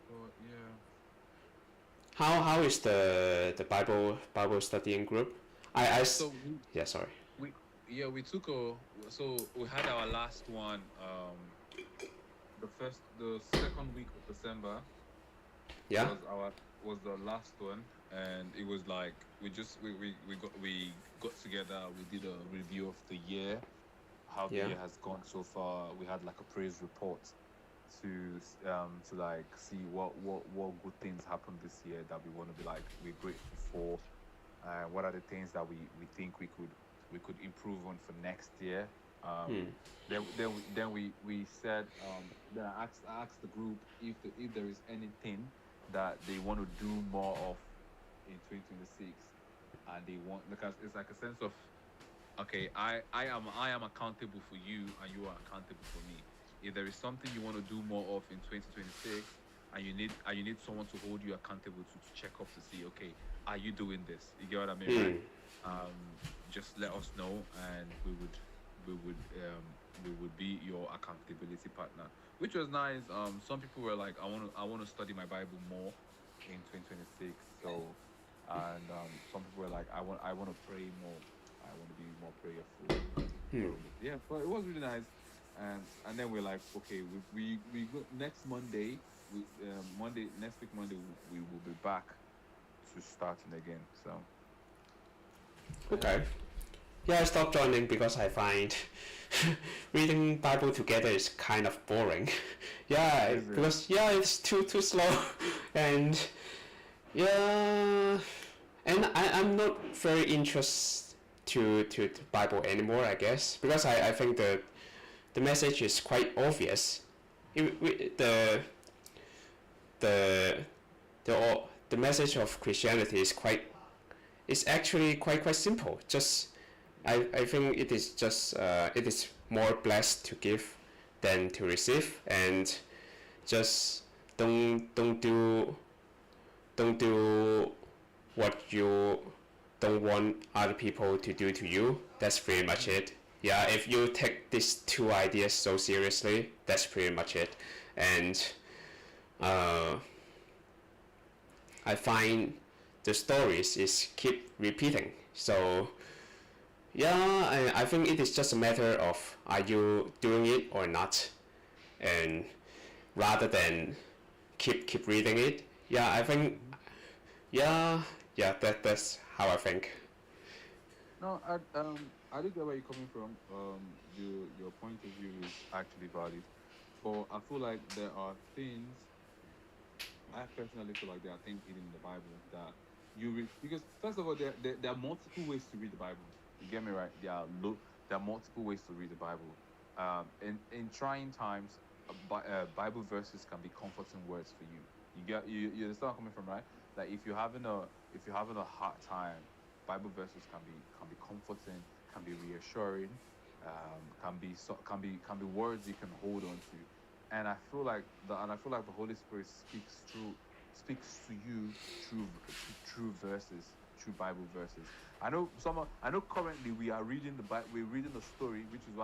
But yeah. How is the Bible studying group? So Yeah, sorry. we we took a so we had our last one the second week of December Yeah, was the last one, and it was like we got together, we did a review of the year, how the yeah, year has gone so far. We had like a praise report to like see what good things happened this year that we want to be like we're grateful for. What are the things that we think we could improve on for next year? Um, hmm, then we said, then I asked the group if there is anything that they want to do more of in 2026, and they want, because it's like a sense of, okay, I am accountable for you and you are accountable for me. If there is something you want to do more of in 2026, and you need someone to hold you accountable to check up to see, okay, are you doing this? You get what I mean, right? hmm, Um, just let us know, and we would um we would be your accountability partner, which was nice. Some people were like, I want to study my Bible more in 2026. So, and some people were like, I want to pray more. I want to be more prayerful. hmm. So yeah, but it was really nice. And then we're like, okay, we go next Monday. Monday next week Monday we will be back to starting again. So yeah, Okay. Yeah, I stopped joining because I find reading Bible together is kind of boring. Yeah, is it? because yeah, it's too slow, and yeah, and I'm not very interested to Bible anymore. I guess because I think the message is quite obvious. The the message of Christianity is quite it's actually quite simple. Just I think it is just it is more blessed to give than to receive, and just don't do what you don't want other people to do to you. That's pretty much Mm. it. Yeah, if you take these two ideas so seriously, that's pretty much it. And uh, I find the stories is keep repeating. So yeah, I think it is just a matter of are you doing it or not, and rather than keep reading it. Yeah, I think yeah that's how I think. No, I do get where you're coming from. Your point of view is actually valid, but I feel like there are things. I personally feel like there are things hidden in the Bible that you read, because first of all, there are multiple ways to read the Bible. You get me right? There are multiple ways to read the Bible. In trying times, Bible verses can be comforting words for you. You understand where I'm coming from, right? Like if you're having a hard time, Bible verses can be comforting, can be reassuring, can be words you can hold on to. And I feel like the Holy Spirit speaks to you through verses, through Bible verses. I know currently we're reading the story, which is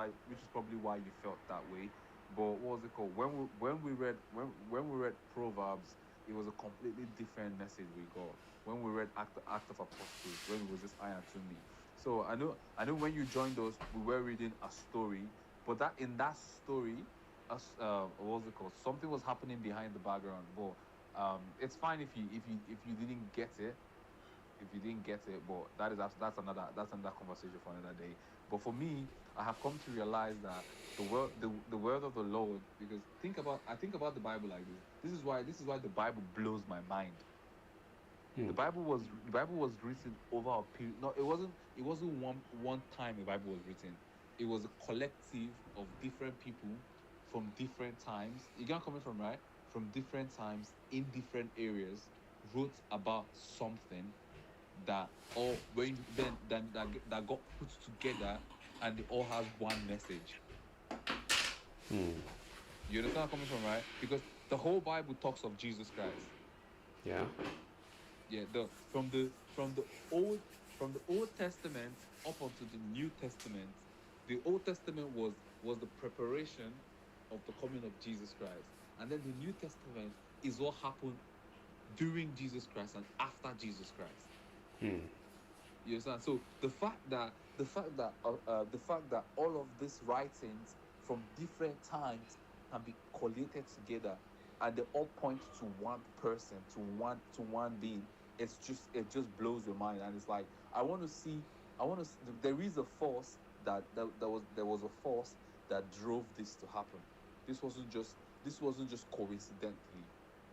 probably why you felt that way. But what was it called? When we read Proverbs, it was a completely different message we got. When we read Act of Apostles, when it was just I and to me. So I know when you joined us, we were reading a story, but that in that story, what's it called? Something was happening behind the background, but it's fine if you didn't get it, if you didn't get it, but that's another conversation for another day. But for me, I have come to realize that the word of the Lord, because I think about the Bible like this. This is why the Bible blows my mind. Hmm. The Bible was written over a period. No, it wasn't one time the Bible was written. It was a collective of different people from different times. You get coming from, right? From different times in different areas wrote about something that all when that got put together, and it all has one message. Hmm. You understand where I'm coming from, right? Because the whole Bible talks of Jesus Christ. Yeah. Yeah, from the old from the Old Testament up onto the New Testament. The Old Testament was the preparation of the coming of Jesus Christ, and then the New Testament is what happened during Jesus Christ and after Jesus Christ. Hmm. You understand? So the fact that all of these writings from different times can be collated together, and they all point to one person, to one being. It just blows your mind, and it's like I want to see. There is a force there was a force that drove this to happen. This wasn't just coincidentally.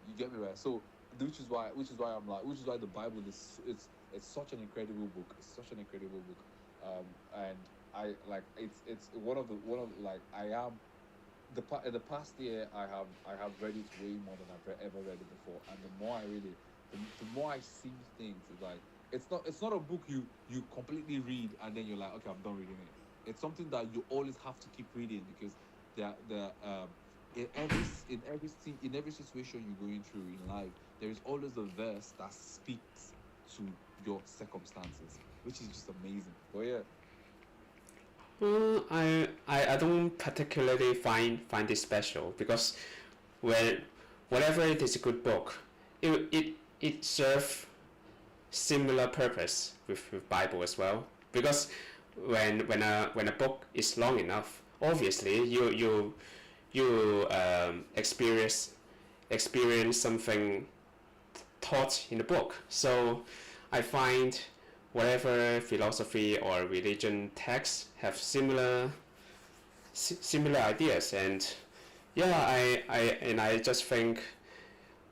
You get me, right? So which is why the Bible it's such an incredible book. It's such an incredible book. And I like it's one of I am in the past year I have read it way more than I've ever read it before. And the more I read it, the more I see things. It's like it's not a book you completely read and then you're like, okay, I'm done reading it. It's something that you always have to keep reading, because the in every situation you're going through in life, there is always a verse that speaks to your circumstances, which is just amazing. But yeah. I don't particularly find it special, because when whatever it is a good book, it serves similar purpose with Bible as well. Because when a book is long enough, obviously you experience something taught in the book. So I find whatever philosophy or religion texts have similar ideas. And yeah, I just think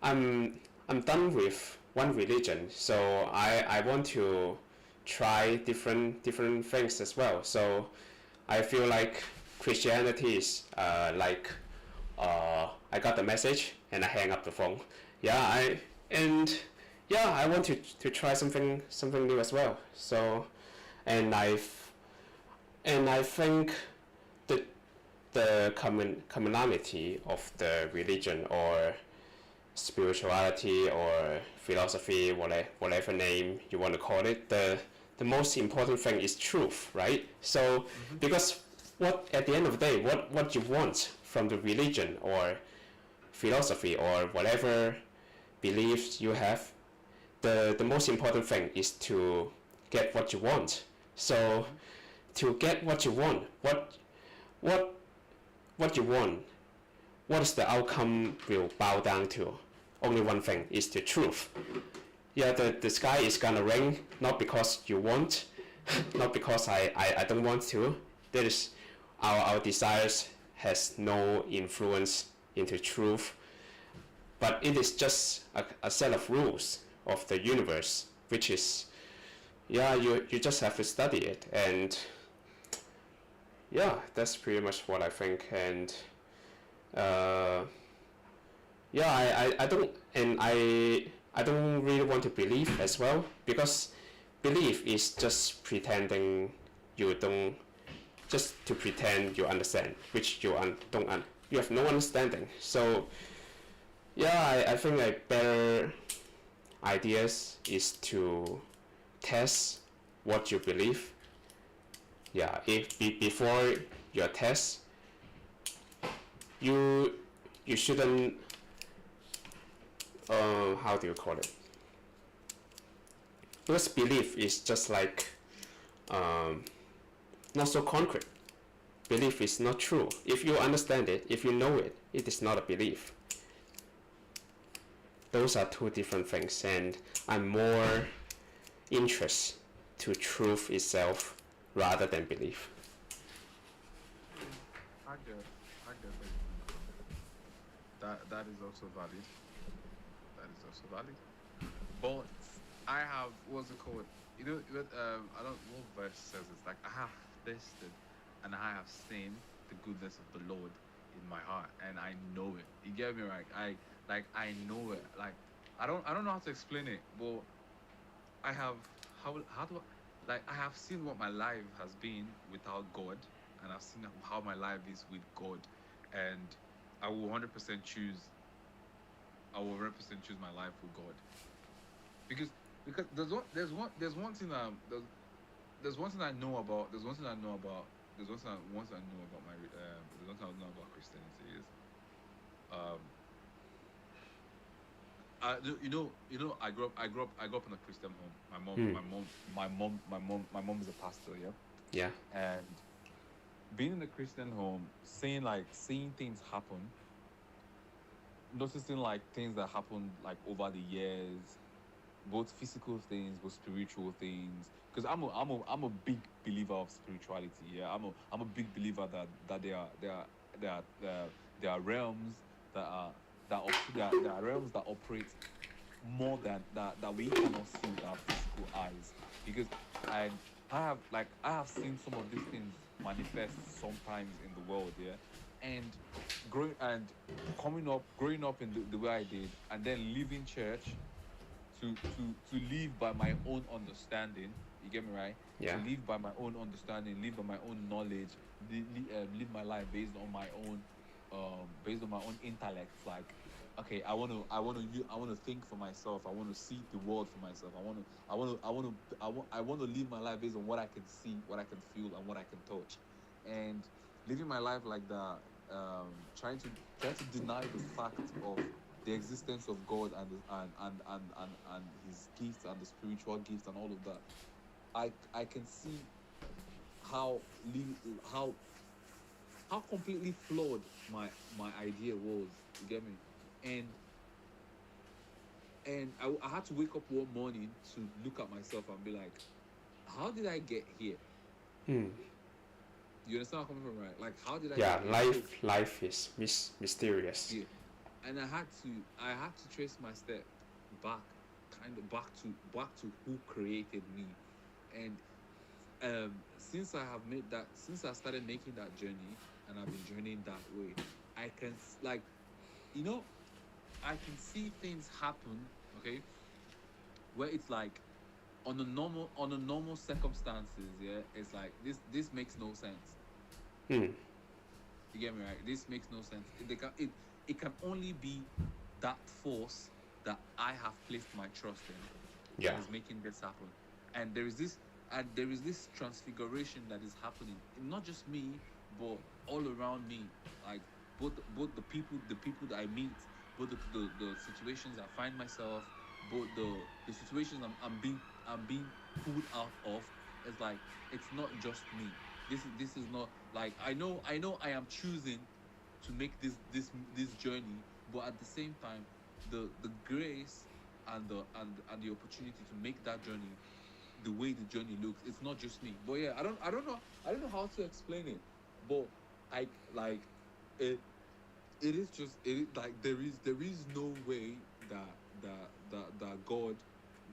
I'm I'm done with one religion, so I want to try different things as well. So I feel like Christianity is I got the message and I hang up the phone. Yeah, and I want to try something new as well. So and I think the commonality of the religion or spirituality or philosophy, whatever name you want to call it, the most important thing is truth, right? So because what at the end of the day, what you want from the religion or philosophy or whatever beliefs you have, the most important thing is to get what you want. So to get what you want, what what you want, what is the outcome will bow down to? Only one thing is the truth. Yeah, the sky is gonna rain, not because you want, not because I don't want to. That is our desires has no influence into truth, but it is just a set of rules of the universe, which is, yeah, you just have to study it. And yeah, that's pretty much what I think. And uh, yeah, I don't, and I don't really want to believe as well, because belief is just pretending you don't, just to pretend you understand, which you have no understanding. So yeah, I think a better ideas is to test what you believe. Yeah, if before your test, you shouldn't, how do you call it? Because belief is just like not so concrete. belief is not true. If you understand it, if you know it, it is not a belief. Those are two different things, and I'm more interested to truth itself rather than belief. I get that is also valid. That is also valid. But I have what's it called? I don't know what verse says it's like I have tasted and I have seen the goodness of the Lord in my heart and I know it. You get me right? I know it. Like I don't know how to explain it, but I have how do I have seen what my life has been without God, and I've seen how my life is with God, and I will 100% choose. I will 100% choose my life with God because there's one thing there's one thing I know about there's one thing I know about there's one thing I know about my there's one thing I know about Christianity is um I grew up in a Christian home. My mom is a pastor, yeah. Yeah. And being in a Christian home, seeing things happen, noticing like things that happen like over the years, both physical things, both spiritual things. Because I'm a big believer of spirituality. Yeah, I'm a big believer that there are realms that are there are realms that operate more than that we cannot see with our physical eyes. Because and I have seen some of these things manifest sometimes in the world, yeah. And growing up in the way I did, and then leaving church to live by my own understanding. You get me right? To Yeah. live by my own understanding, live by my own knowledge, live my life based on my own intellect. Like, okay, I want to think for myself. I want to see the world for myself. I want to live my life based on what I can see, what I can feel, and what I can touch. And living my life like that, trying to deny the fact of the existence of God and His gifts and the spiritual gifts and all of that. I can see how how completely flawed my idea was. You get me? And I had to wake up one morning to look at myself and be like, how did I get here? Hmm. You understand where I'm coming from, right? Like, how did I Yeah. get here? Life is mysterious. Yeah. And I had to trace my step back, kind of back to who created me. And since I started making that journey and I've been journeying that way, I can like, you know, I can see things happen, okay, where it's like on a normal circumstances, yeah, it's like this makes no sense. Hmm. You get me right? This makes no sense. It can only be that force that I have placed my trust in Yeah. that is making this happen. And there is this transfiguration that is happening. Not just me, but all around me. Like both the people that I meet, both the situations I find myself, both the situations I'm being pulled out of. It's like it's not just me. This is not like I know I am choosing to make this journey, but at the same time, the grace and the opportunity to make that journey the way the journey looks, it's not just me. But yeah, I don't know how to explain it, but I like it. It is just like there is no way that God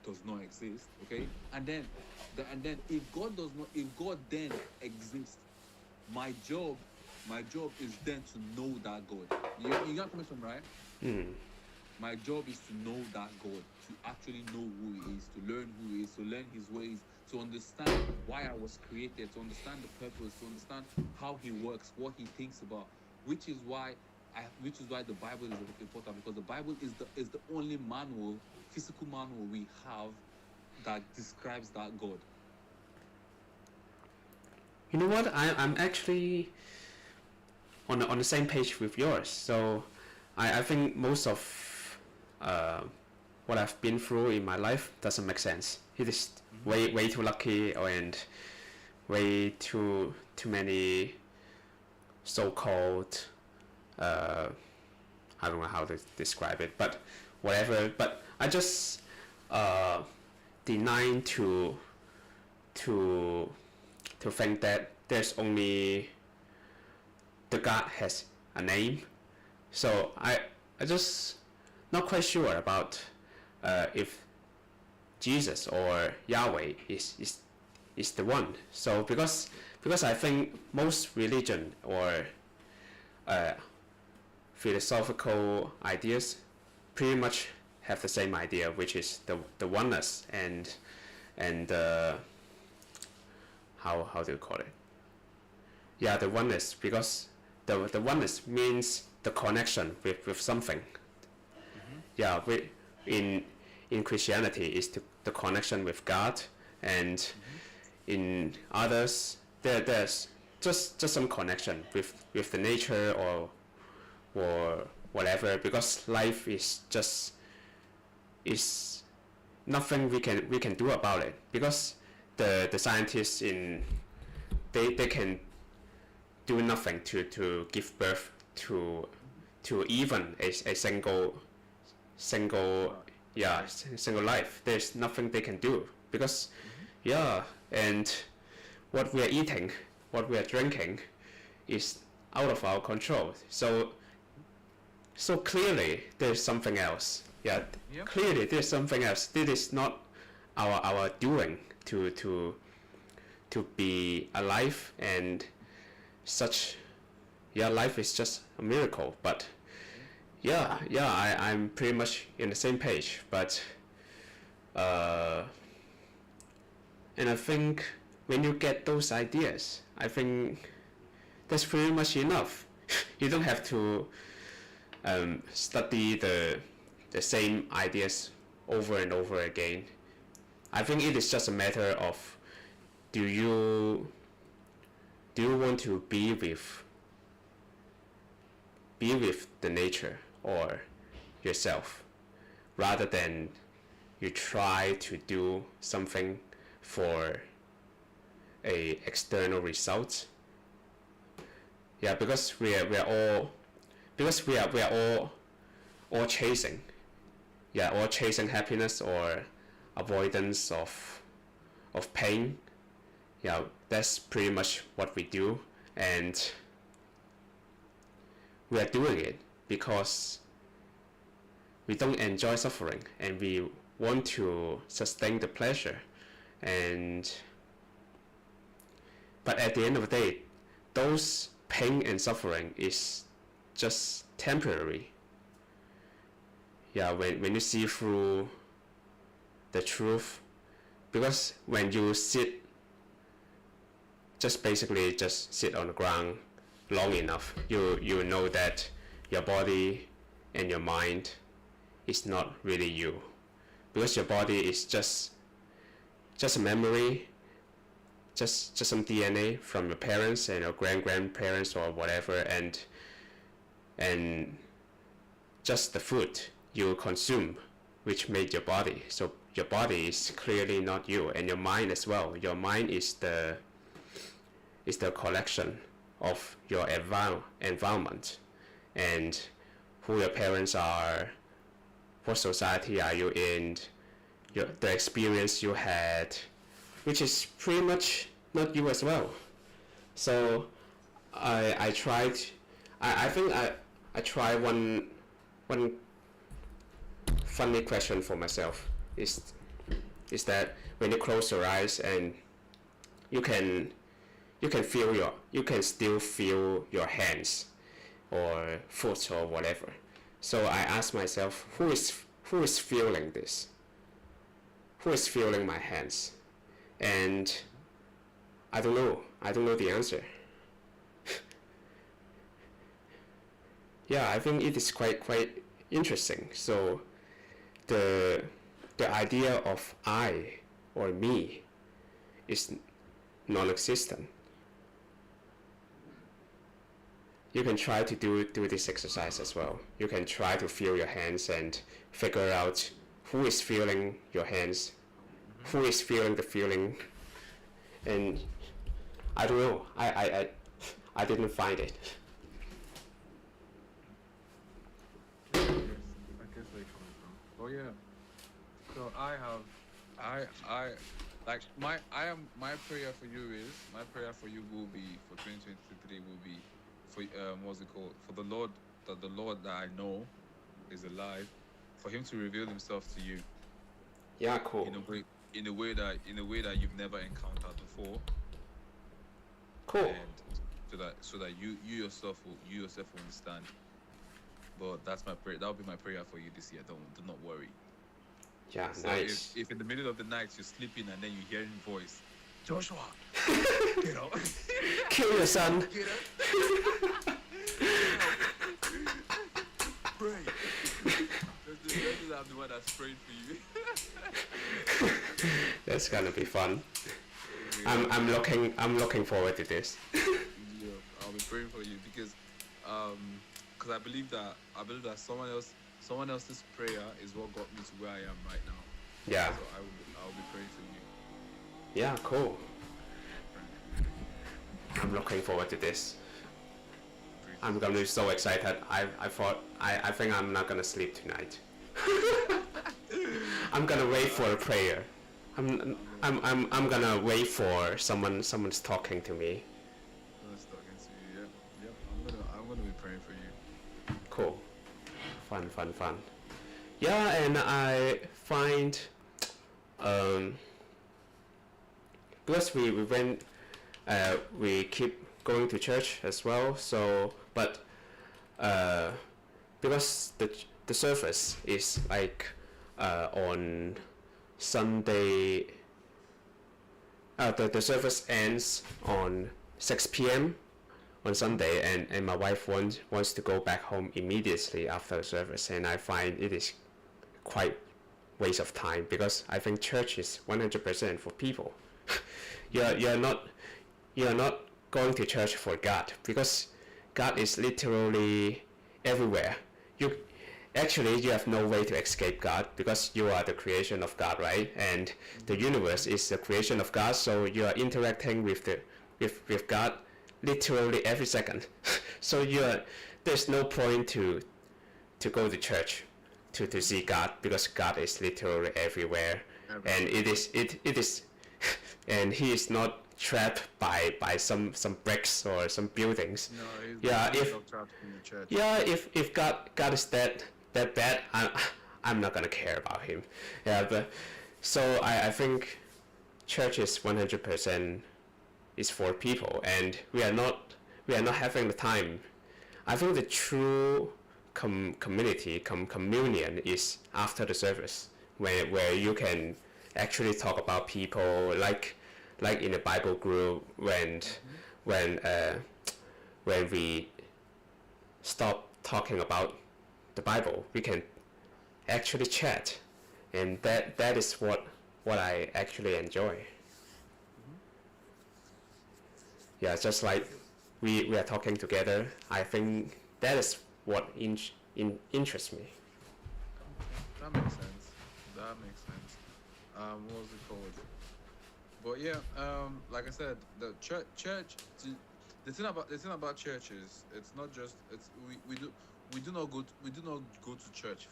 does not exist. Okay, and then if God does not, if God then exists, my job my job is then to know that God. You got coming from, right? Hmm. My job is to know that God, to actually know who He is, to learn who He is, to learn His ways, to understand why I was created, to understand the purpose, to understand how He works, what He thinks about. Which is why the Bible is important, because the Bible is the only manual, physical manual we have that describes that God. You know what? I'm actually on the same page with yours. So I think most of uh, what I've been through in my life doesn't make sense. It is Mm-hmm. way too lucky and way too many so-called I don't know how to describe it, but whatever. But I just deny to think that there's only the God has a name. So I just not quite sure about if Jesus or Yahweh is the one. So because I think most religion or philosophical ideas pretty much have the same idea, which is the oneness and how do you call it? Yeah, the oneness, because the oneness means the connection with something. Yeah, in Christianity is the connection with God, and in others there's just some connection with the nature or whatever, because life is nothing we can do about it, because the scientists they can do nothing to give birth to even a single life. There's nothing they can do, because and what we are eating, what we are drinking is out of our control. So clearly there's something else. Clearly there's something else. This is not our doing to be alive, and such. Life is just a miracle. But I'm pretty much in the same page. But and I think when you get those ideas, I think that's pretty much enough. You don't have to study the same ideas over and over again. I think it is just a matter of do you want to be with the nature or yourself, rather than you try to do something for a external result. Because we are all chasing happiness or avoidance of pain. That's pretty much what we do, and we are doing it because we don't enjoy suffering, and we want to sustain the pleasure. But at the end of the day, those pain and suffering is just temporary. When you see through the truth, because when you basically sit on the ground long enough, you know that your body and your mind is not really you, because your body is just a memory, just some DNA from your parents and your grandparents or whatever, and just the food you consume which made your body. So your body is clearly not you, and your mind as well. Your mind is the collection of your environment, and who your parents are, what society are you in, the experience you had, which is pretty much not you as well. So I tried. I think I try one funny question for myself is that when you close your eyes and you can still feel your hands or foot or whatever. So I ask myself, who is feeling this? Who is feeling my hands? And I don't know the answer. I think it is quite interesting. So the idea of I or me is non-existent. You can try to do this exercise as well. You can try to feel your hands and figure out who is feeling your hands, who is feeling the feeling. And I don't know. I I didn't find it. I guess where you're coming from. Oh yeah. So like my prayer for you is my prayer for you will be for 2023 will be for what's it called, for the Lord, that the Lord that I know is alive, for Him to reveal Himself to you Yeah, cool. in a way that you've never encountered before, Cool. and so that you yourself will understand. But that's my prayer. That will be my prayer for you this year. Do not worry. Yeah, So nice. if in the middle of the night you're sleeping and then you hear a voice, Joshua, you know, Kill your son. get up, pray. I'm the one that's praying for you. That's gonna be fun. Yeah. I'm looking forward to this. Yeah, I'll be praying for you because I believe that someone else's prayer is what got me to where I am right now. Yeah. So I'll be praying for you. Yeah, cool. I'm looking forward to this. I'm gonna be so excited. I think I'm not gonna sleep tonight. I'm gonna wait for a prayer. I'm gonna wait for someone's talking to me. Nice talking to you. Yep. I'm gonna be praying for you. Cool. Fun. Yeah, and I find because we keep going to church as well, so but because the service is like on Sunday, the service ends on 6 p.m. on Sunday, and my wife wants to go back home immediately after the service, and I find it is quite waste of time because I think church is 100% for people. you're not going to church for God, because God is literally everywhere. You have no way to escape God because you are the creation of God, right? And the universe is the creation of God, so you are interacting with God literally every second. So there's no point to go to church to see God, because God is literally everywhere. And it is and He is not trapped by some bricks or some buildings. No, he's Yeah, not trapped in the church. Yeah, if God is that bad, I'm not gonna care about Him. Yeah, but so I think church is 100% is for people, and we are not having the time. I think the true communion is after the service, where you can actually talk about people, like in a Bible group, when we stop talking about the Bible, we can actually chat, and that is what I actually enjoy. Yeah, just like we are talking together, I think that is what interests me. That makes sense. What was it called? But yeah, like I said, the church. The thing about churches, it's not just we do not go to church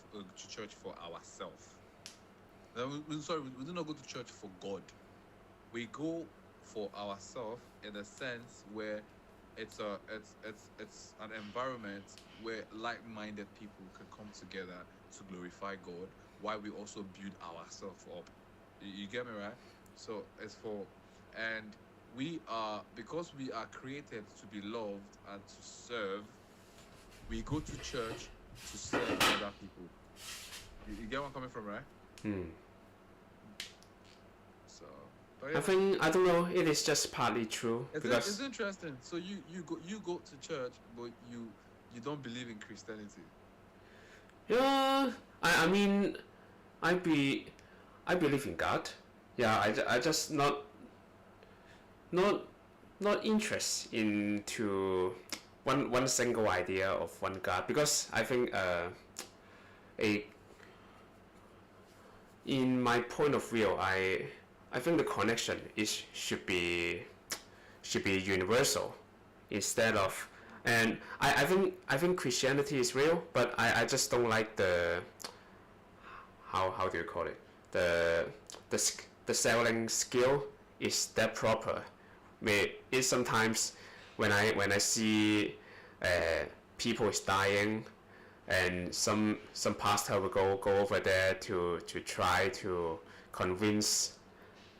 for ourselves. We do not go to church for God. We go for ourselves in a sense where it's an environment where like-minded people can come together to glorify God, while we also build ourselves up. You get me, right? So it's for, and because we are created to be loved and to serve, we go to church to serve other people. You get where I'm coming from, right? So, but yeah. I don't know, it is just partly true. It's interesting. So you go to church, but you don't believe in Christianity. Yeah, I mean, I believe in God. Yeah, I just not interest into one single idea of one God, because I think in my point of view, I think the connection should be universal. instead of. And I think Christianity is real, but I just don't like the how do you call it, the the selling skill is that proper. It sometimes when I see people is dying, and some pastor will go over there to try to convince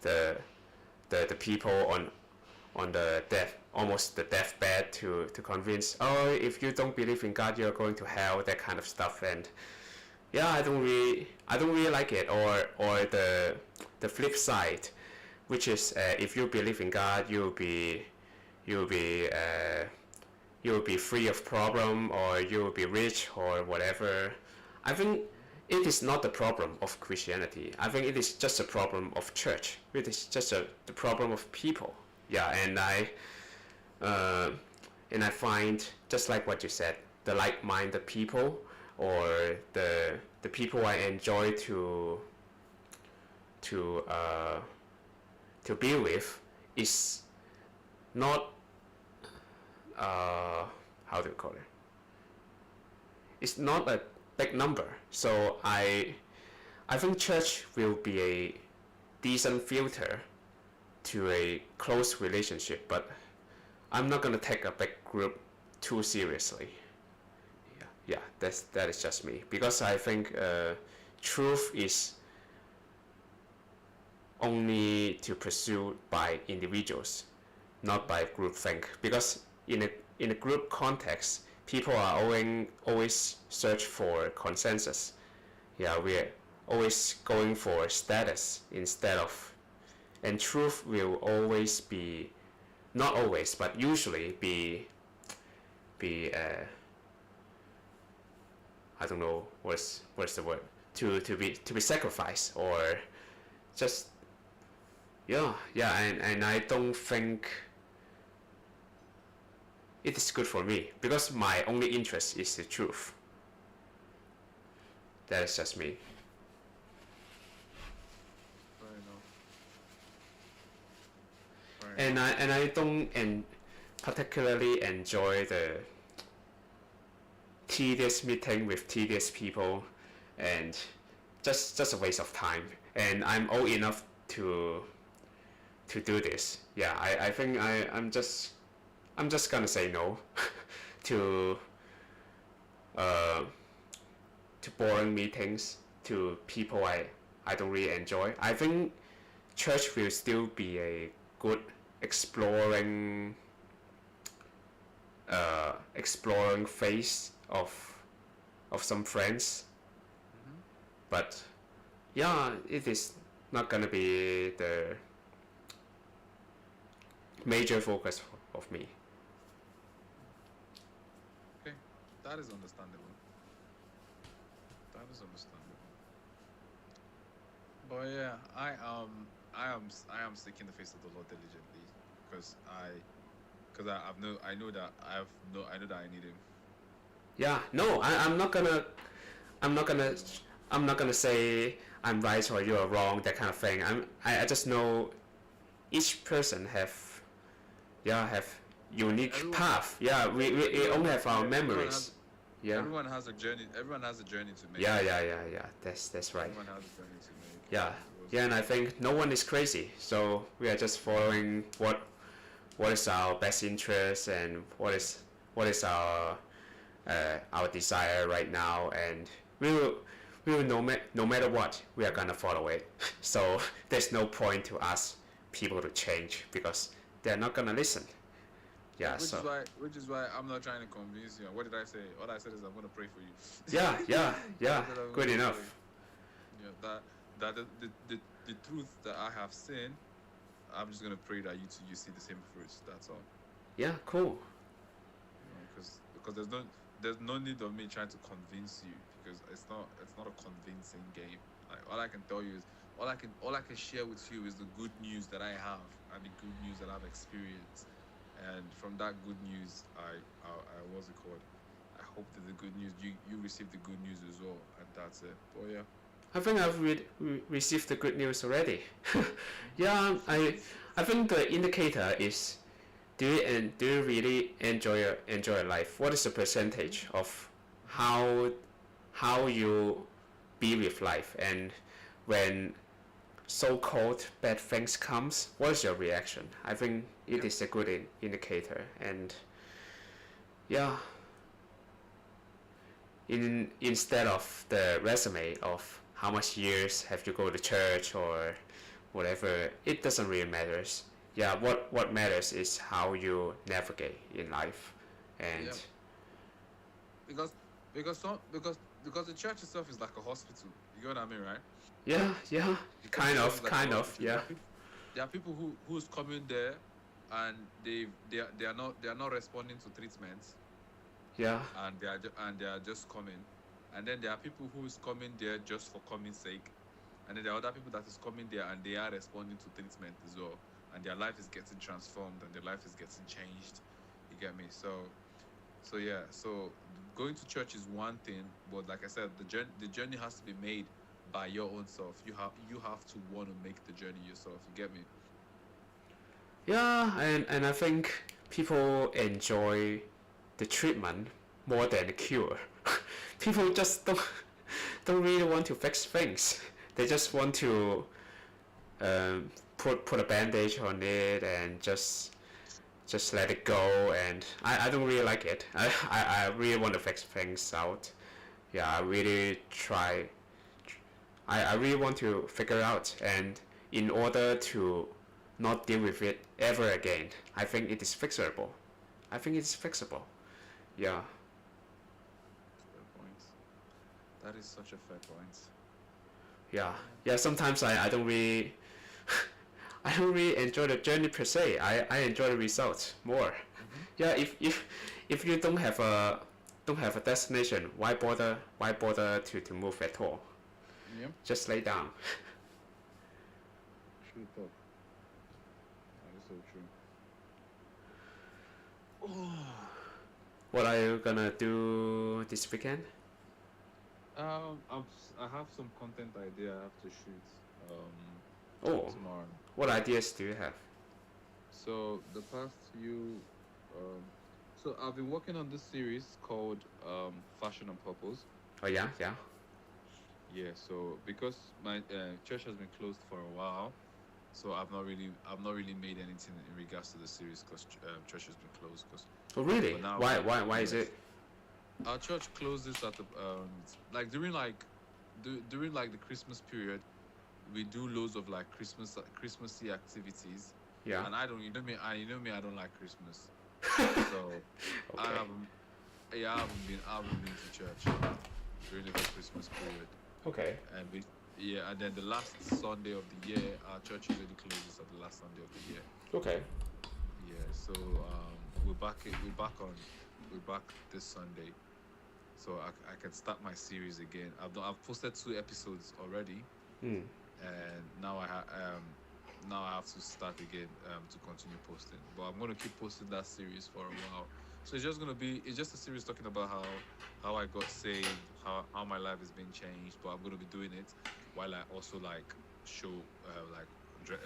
the the people on the death, almost the deathbed, to convince, oh, if you don't believe in God, you're going to hell, that kind of stuff. And yeah, I don't really like it. Or the flip side, which is if you believe in God, you'll be free of problem, or you'll be rich, or whatever. I think it is not the problem of Christianity. I think it is just a problem of church. It is just the problem of people. Yeah, and I find, just like what you said, the like-minded people, or the people I enjoy to be with, is not how do you call it? It's not a big number. So I think church will be a decent filter to a close relationship, but I'm not gonna take a big group too seriously. Yeah, that is just me, because I think truth is only to pursue by individuals, not by groupthink. Because in a group context, people are always search for consensus. Yeah, we're always going for status instead of, and truth will always be, not always, but usually be I don't know what's the word, to be sacrificed, or just and I don't think it is good for me, because my only interest is the truth. That is just me. Fair enough. And I don't particularly enjoy the tedious meeting with tedious people, and just a waste of time. And I'm old enough to do this. Yeah, I think I'm just gonna say no to boring meetings, to people I don't really enjoy. I think church will still be a good exploring phase of some friends. But yeah, it is not gonna be the major focus of me. Okay, that is understandable. That is understandable. But yeah, I am seeking the face of the Lord diligently, because I know that I know that I need Him. Yeah, no, I'm not gonna say I'm right or you're wrong, that kind of thing. I just know each person have unique path. Yeah, we only have our memories. Yeah. Everyone has a journey. Everyone has a journey to make. Yeah. That's right. Everyone has a journey to make. Yeah. Yeah, and I think no one is crazy. So we are just following what is our best interest, and what is our desire right now, and we will no matter what, we are gonna follow it. So there's no point to ask people to change, because they're not gonna listen. Yeah. Which is why I'm not trying to convince you. What did I say? All I said is I'm gonna pray for you. Yeah. Good enough. Yeah, that the truth that I have seen, I'm just gonna pray that you see the same fruits. That's all. Yeah. Cool. Because there's no need of me trying to convince you, because it's not a convincing game. Like, all I can tell you is all I can share with you is the good news that I have, and the good news that I've experienced. And from that good news, I what's it called? I hope that the good news you receive the good news as well, and that's it. Oh yeah. I think I've received the good news already. Yeah, I think the indicator is do you really enjoy your life? What is the percentage of how you be with life, and when so-called bad things comes, what is your reaction? I think it Yep. is a good indicator. And yeah, instead of the resume of how much years have you go to church or whatever, it doesn't really matters. Yeah, what matters is how you navigate in life. And Yep. Because because the church itself is like a hospital. You get what I mean, right? yeah, yeah, The church itself is like a kind of, hospital. yeah, There are people who's coming there, and they are not responding to treatments, yeah, and they are just coming, and then there are people who is coming there just for coming sake, and then there are other people that is coming there and they are responding to treatment as well, and their life is getting transformed and their life is getting changed. You get me? So yeah, so going to church is one thing, but like I said, the journey has to be made by your own self. You have to want to make the journey yourself. You get me? yeah. And I think people enjoy the treatment more than the cure. People just don't really want to fix things. They just want to put a bandage on it and just let it go. And I don't really like it. I really want to fix things out. Yeah, I really try. I really want to figure out, and in order to not deal with it ever again, I think it is fixable. I think it's fixable. Yeah. Fair point. That is such a fair point. Yeah, yeah. Sometimes I don't really I don't really enjoy the journey per se. I enjoy the results more. Yeah, if you don't have a destination, why bother to move at all? Yeah, Just lay down. true talk. That is so true. Oh. What are you gonna do this weekend? I have some content idea I have to shoot Oh, tomorrow. what ideas do you have? So the past few, um, so I've been working on this series called Fashion and Purpose. Oh yeah, yeah. Yeah. So because my church has been closed for a while, so I've not really made anything in regards to the series because church has been closed. Because Oh really? but now, Why is yes, it? our church closes at the like during like the Christmas period. We do loads of like Christmassy activities, Yeah. and I don't, you know me, I don't like Christmas, so I Okay. haven't, yeah, I haven't been to church during the Christmas period, Okay. and yeah, and then the last Sunday of the year, our church usually closes at the last Sunday of the year. Okay. Yeah, so we're back this Sunday, so I can start my series again. I've posted 2 episodes already, Hmm. and now I have to start again to continue posting. But I'm gonna keep posting that series for a while. So it's just a series talking about how I got saved, how my life has been changed. But I'm gonna be doing it while I also like show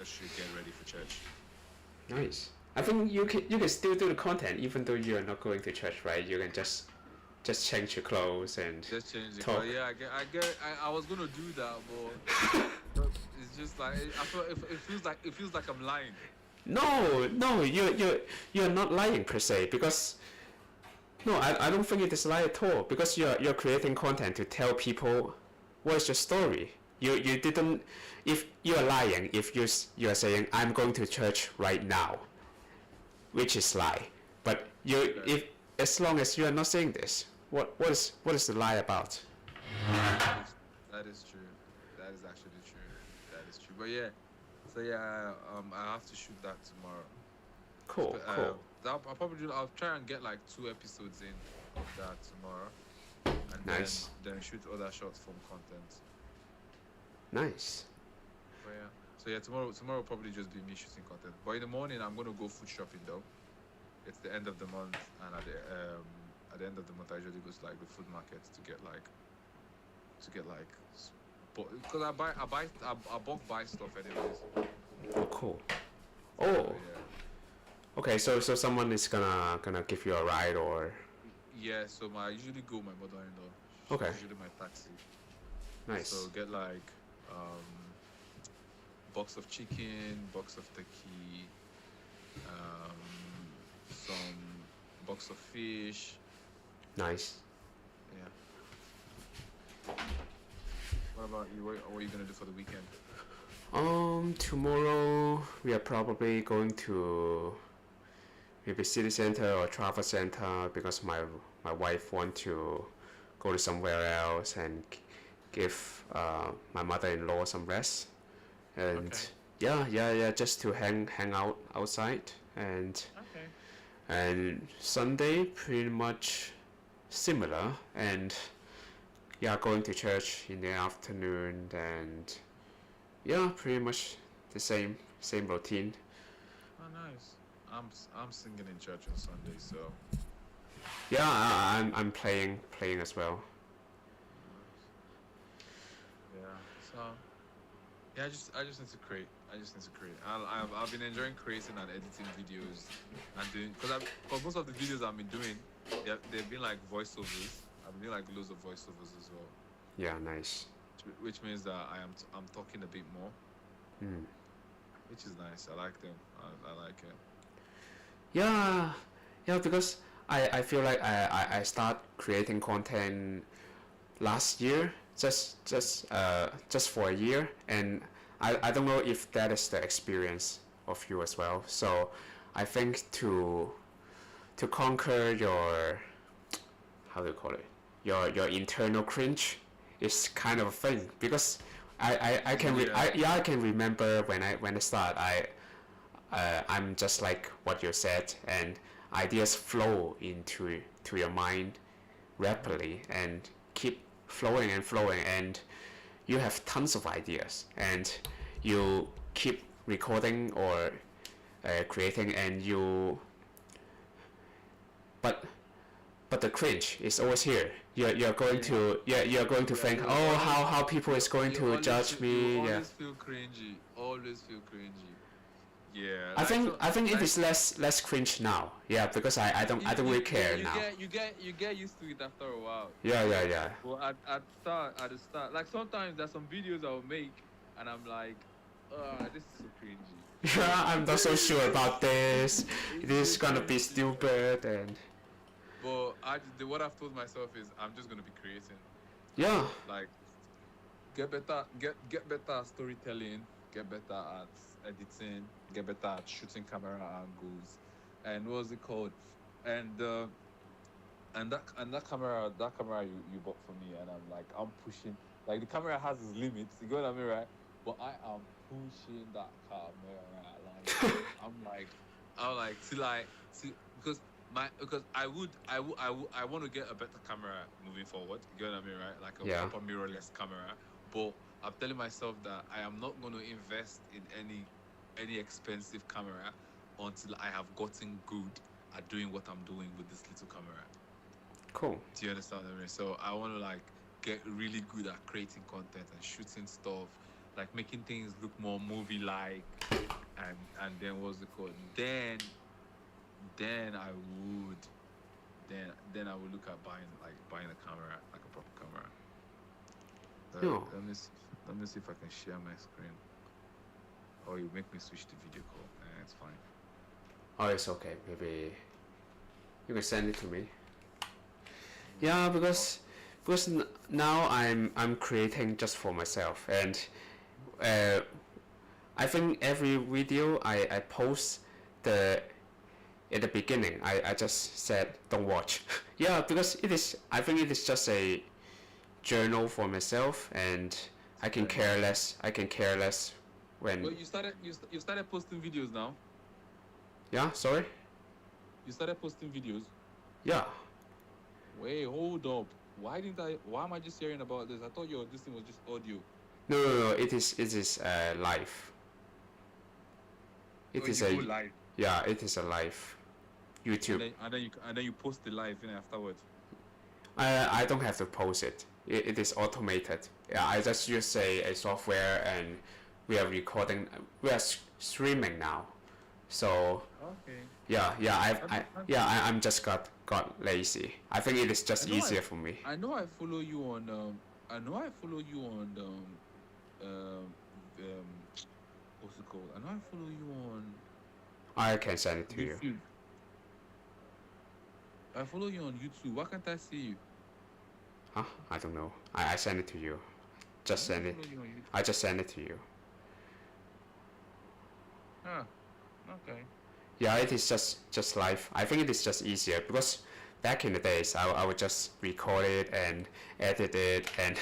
should get ready for church. Nice. I think you can still do the content even though you're not going to church, right? You can just change your clothes and Just change it. talk. But yeah, I was gonna do that, but it's just like I feel it feels like I'm lying. No, you're not lying per se, because no, I don't think it is lie at all, because you're creating content to tell people what is your story. You didn't, if you are lying if you are saying I'm going to church right now, which is lie. But you Okay. if as long as you are not saying this, what is the lie about? That is true. That is actually true. That is true. But yeah, so yeah, I have to shoot that tomorrow. Cool, But, cool. I'll probably I'll try and get like 2 episodes in of that tomorrow, and Nice. then shoot other short form content. Nice. But yeah, so yeah, tomorrow will probably just be me shooting content. But in the morning, I'm gonna go food shopping though. It's the end of the month, and at the end of the month, I usually go to like the food market to get like because I bulk buy stuff anyways. Oh, cool. So Oh, yeah. Okay, so someone is gonna give you a ride or Yeah, so I usually go with my mother-in-law. okay, She's usually my taxi. So nice. get like box of chicken, box of turkey, some box of fish. Nice. Yeah. What about you? What are you gonna do for the weekend? Tomorrow we are probably going to maybe city center or travel center because my wife want to go to somewhere else and give my mother-in-law some rest and Okay. yeah, just to hang out outside Okay. and Sunday pretty much similar and yeah, going to church in the afternoon and yeah, pretty much the same routine. Oh, nice. I'm singing in church on Sunday, so Yeah, I'm playing as well. yeah. So yeah, I just need to create. I just need to create. I've been enjoying creating and editing videos and doing because most of the videos I've been doing, they've been like voiceovers. I've been doing like loads of voiceovers as well, Yeah, nice. which means that I'm talking a bit more, Hmm. which is nice. I like them. I like it. Yeah, yeah, because I feel like I start creating content last year, just for a year, and I don't know if that is the experience of you as well. So I think to conquer your how do you call it your internal cringe is kind of a thing because I can Yeah. I can remember when I start I'm just like what you said, and ideas flow into to your mind rapidly and keep flowing and flowing, and you have tons of ideas, and you keep recording or creating, and but but the cringe is always here. You're going Yeah. to you're going to Yeah. think, oh, how people is going to judge You me. Yeah, always feel cringy. Always feel cringy. Yeah. I think it is less cringe now. Yeah, because I don't really care you now. get used to it after a while. Yeah. Well, at the start, like sometimes there's some videos I'll make, and I'm like, this is so cringy. Yeah, I'm not so sure about this. It's This is so gonna be cringy. stupid and But what I've told myself is I'm just gonna be creating. yeah, Like, get better at storytelling, get better at editing, get better at shooting camera angles, and what was it called? And that camera you bought for me, and I'm pushing, like the camera has its limits, you know what I mean, right? But I am pushing that camera, like I'm like till I see, because I want to get a better camera moving forward, you know what I mean, right? Like a Yeah. proper mirrorless camera. But I'm telling myself that I am not going to invest in any expensive camera until I have gotten good at doing what I'm doing with this little camera. cool. Do you understand what I mean? So I want to like get really good at creating content and shooting stuff, like making things look more movie-like, and then what's it called? Then I would then I would look at buying a camera, like a proper camera. No. Let me see if I can share my screen. Or you make me switch to video call. It's fine. Oh, it's okay. Maybe you can send it to me. Yeah, because now I'm creating just for myself, and uh, I think every video I post the at the beginning I just said don't watch. Yeah, because I think it is just a journal for myself, and I can care less. I can care less when. Well, you started posting videos now. Yeah, sorry. You started posting videos. Yeah. Wait, hold up. Why am I just hearing about this? I thought this thing was just audio. No. It is live. It is you a go live. yeah. It is a live YouTube. And then you post the live afterwards. I don't have to post it. It is automated. Yeah, I just use a software, and we are recording. We are streaming now. So Okay. I'm just got lazy. I think it is I just know easier for me. I know I follow you on I know I follow you on um um what's it called? I know I follow you on I can send it to you. YouTube. I follow you on YouTube. Why can't I see you? Huh? I don't know. I send it to you. Just I know send I it. follow you on YouTube. I just send it to you. Ah, okay. Yeah, it is just life. I think it is just easier because back in the days, I would just record it and edit it, and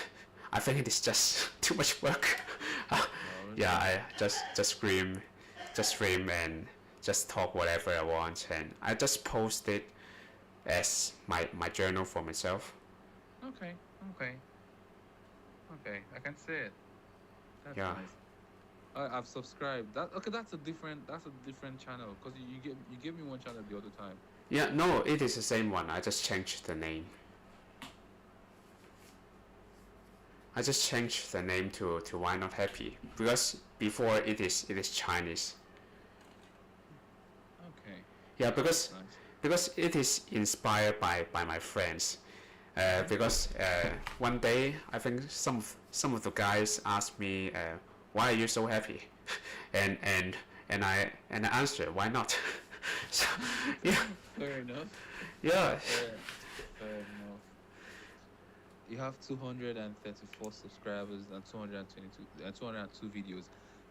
I think it is just too much work. Yeah, I just scream and just talk whatever I want, and I just post it as my journal for myself. Okay, okay, okay. I can see it. That's Yeah. nice. I've subscribed. That's a different channel because you gave me one channel the other time. Yeah, no, it is the same one. I just changed the name. I just changed the name to Why Not Happy because before it is Chinese. Okay, Yeah, that's nice. because it is inspired by my friends. Because one day I think some of the guys asked me, why are you so happy, and I answered, why not? So yeah, Fair enough. yeah, Fair enough. You have 234 subscribers and 222 and 202 videos.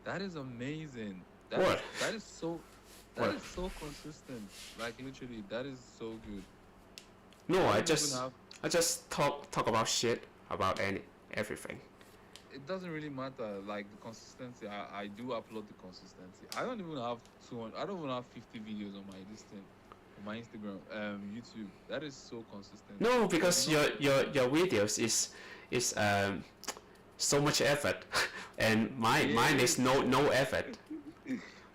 That is amazing. what That is so that what? is so consistent. Like literally, that is so good. No, I don't even have. I just talk about shit about everything. It doesn't really matter. Like the consistency, I do upload the consistency. I don't even have 200. I don't even have 50 videos on my this thing, on my Instagram, YouTube. That is so consistent. No, Because because your videos is so much effort, and mine is no effort.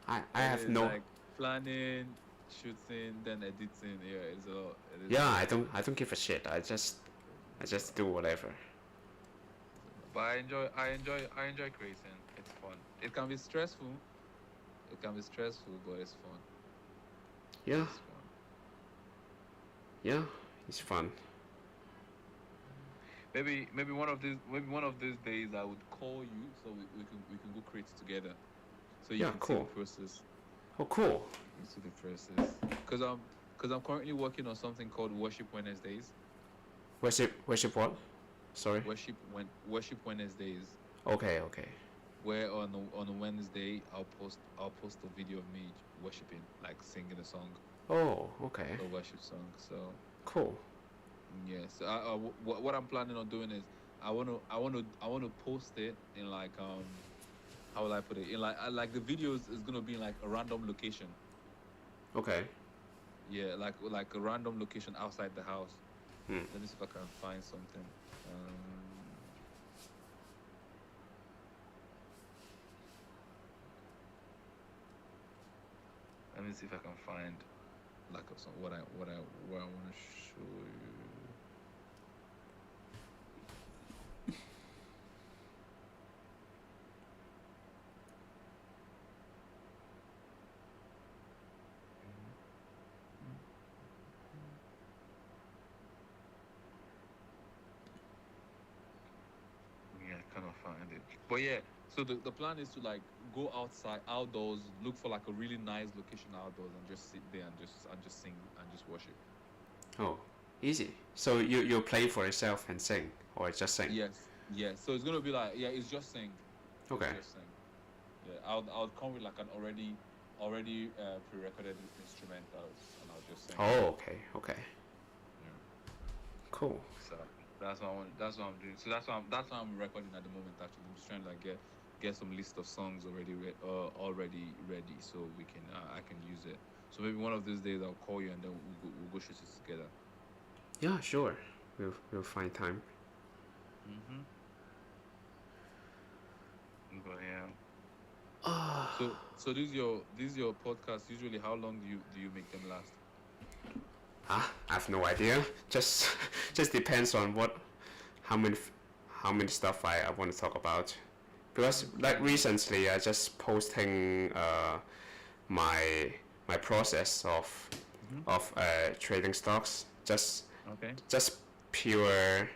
I have it's no. like planning, shooting, then editing. Yeah, it's a lot. It is a Yeah, lot. I don't give a shit. I just do whatever. But I enjoy creating. It's fun. It can be stressful. It can be stressful, but it's fun. Yeah, It's fun. yeah, it's fun. Maybe one of these days I would call you so we can go create together. So you Yeah, can see cool. the process. Oh, cool. You see the process. Cause I'm currently working on something called Worship Wednesdays. Worship what? Sorry. Worship Wednesdays, Okay, okay. where on a Wednesday I'll post a video of me worshiping, like singing a song, Oh, okay. a worship song. So Cool. yeah, so what I'm planning on doing is I want to post it in like how will I put it, in like the videos is gonna be in like a random location. Okay. Yeah, like a random location outside the house. Hmm. Let me see if I can find something. Um, Let me see if I can find like some what I want to show you. Yeah, I cannot find it. But yeah, so the plan is to like go outside, outdoors, look for like a really nice location outdoors, and just sit there and just sing and just worship. Oh, easy. So you play for yourself and sing, or just sing? Yes, yes. So it's gonna be like yeah, it's just sing. Okay. It's just sing. Yeah, I'll come with like an already pre-recorded instrumentals, and I'll just sing. Oh, okay, okay. Yeah. Cool. So that's what I want. That's what I'm doing. So that's what I'm recording at the moment. Actually, I'm just trying to like get some list of songs already ready, so we can I can use it. So maybe one of these days I'll call you and then we'll go shoot it together. Yeah, sure. We'll find time. Mhm. But yeah. Ah. So this is your podcast. Usually, how long do you make them last? I have no idea. Just just depends on how many how many stuff I want to talk about. Because like recently I just posting my my process Mm-hmm. of trading stocks. Okay. Just pure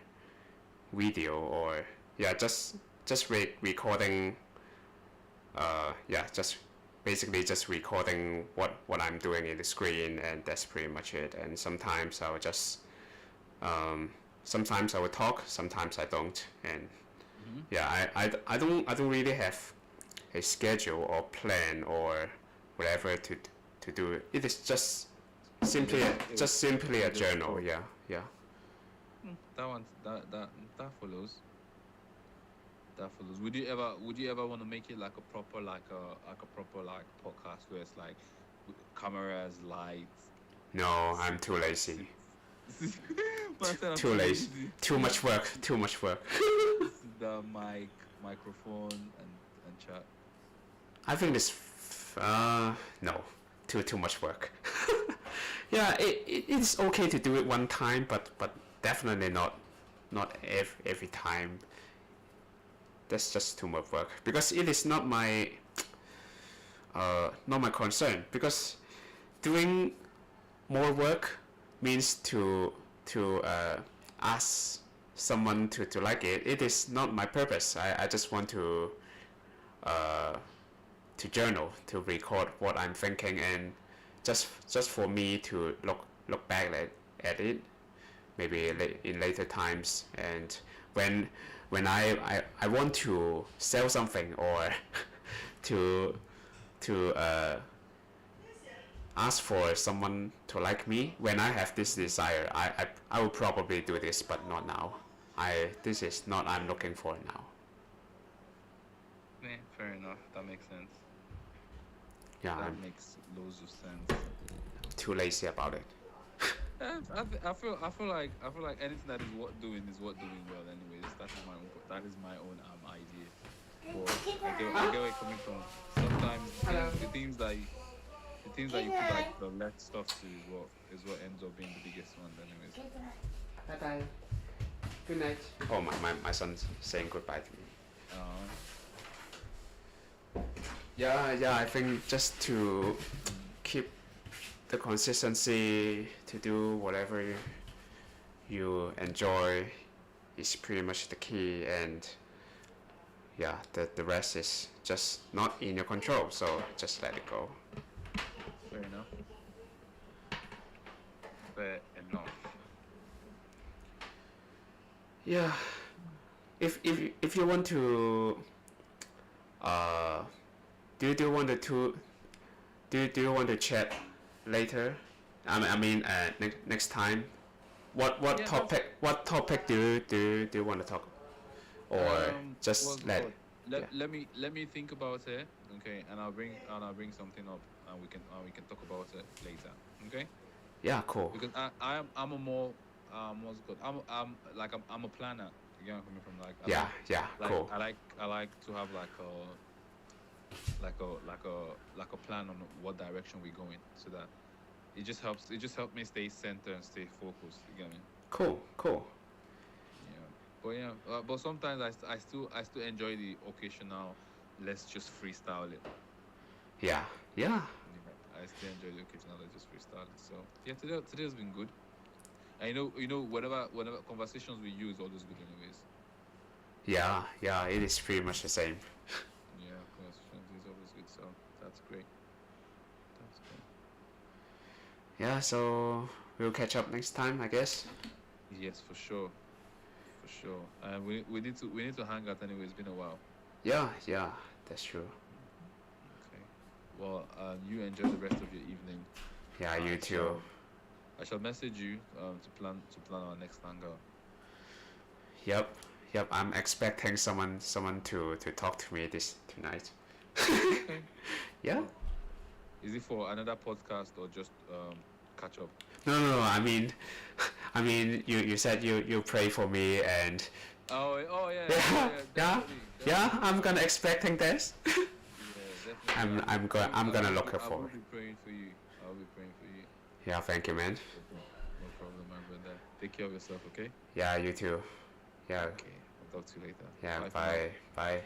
video, or yeah, just recording. Yeah, just basically just recording what I'm doing in the screen, and that's pretty much it. And sometimes I will just sometimes I will talk, sometimes I don't, and Mm-hmm. yeah, I don't really have a schedule or plan or whatever to do it. It is simply just simply a You just journal. talk. Yeah, yeah. That one, that follows. That follows. Would you ever want to make it like a proper like podcast where it's like cameras, lights, No, I'm too lazy. Man said I'm Too too lazy. lazy. Too much work. Too much work. The microphone and chat. I think this. No, too much work. Yeah, it is okay to do it one time, but definitely not every time. That's just too much work because it is not my concern, because doing more work means to ask someone to like it. It is not my purpose. I just want uh, to journal, to record what I'm thinking, and just for me to look back at it, maybe in later times, and when when I want to sell something, or to to ask for someone to like me, when I have this desire, I will probably do this, but not now. This is not I'm looking for now. Yeah, fair enough. That makes sense. Yeah, That I'm makes loads of sense. too lazy about it. I feel like anything that is worth doing well. Anyways, that is my own idea. But I get where you're coming from. Sometimes the things that you put like the less stuff to is what ends up being the biggest one. Anyways, Bye bye. Good night. Oh, my son's saying goodbye to me. uh, Yeah, I think just to keep the consistency to do whatever you enjoy is pretty much the key, and yeah, the rest is just not in your control, so just let it go. fair enough. Fair enough. Yeah, if you want to uh do you want to do you want to chat later? I mean next time. Yeah, that's What topic do you want to talk, or what's just it called? Let, yeah. let me think about it. Okay, and I'll bring something up, and we can talk about it later. Okay, Yeah, cool. because I'm a more what's it called? I'm a planner. You know where I'm coming from? Like Yeah, cool. I like to have like a plan on what direction we're going, so that it just helps me stay centered and stay focused. You get me? Cool. Yeah, but sometimes I still enjoy the occasional. Let's just freestyle it. Yeah. Yeah, I still enjoy the occasional. Let's just freestyle it. So yeah, today's been good. And whatever conversations we use, always good anyways. Yeah, it is pretty much the same. Yeah, conversations is always good. So that's great. That's great. Yeah, so we'll catch up next time, I guess. Yes, for sure, for sure. And we need to hang out anyway. It's been a while. Yeah, that's true. Okay. Well, you enjoy the rest of your evening. Yeah, you I too. shall message you to plan our next hangout. Yep, I'm expecting someone to talk to me this tonight. Okay. Yeah. Is it for another podcast or just catch up? No, I mean you said you pray for me, and Oh yeah, yeah, yeah, definitely, yeah, I'm definitely. gonna expecting this. Yeah, definitely. I'm gonna look I will forward. be praying for you. I'll be praying for you. Yeah, thank you, man. No problem, my brother. Take care of yourself, okay? Yeah, you too. Yeah, Okay. I'll talk to you later. yeah, Bye for now. bye.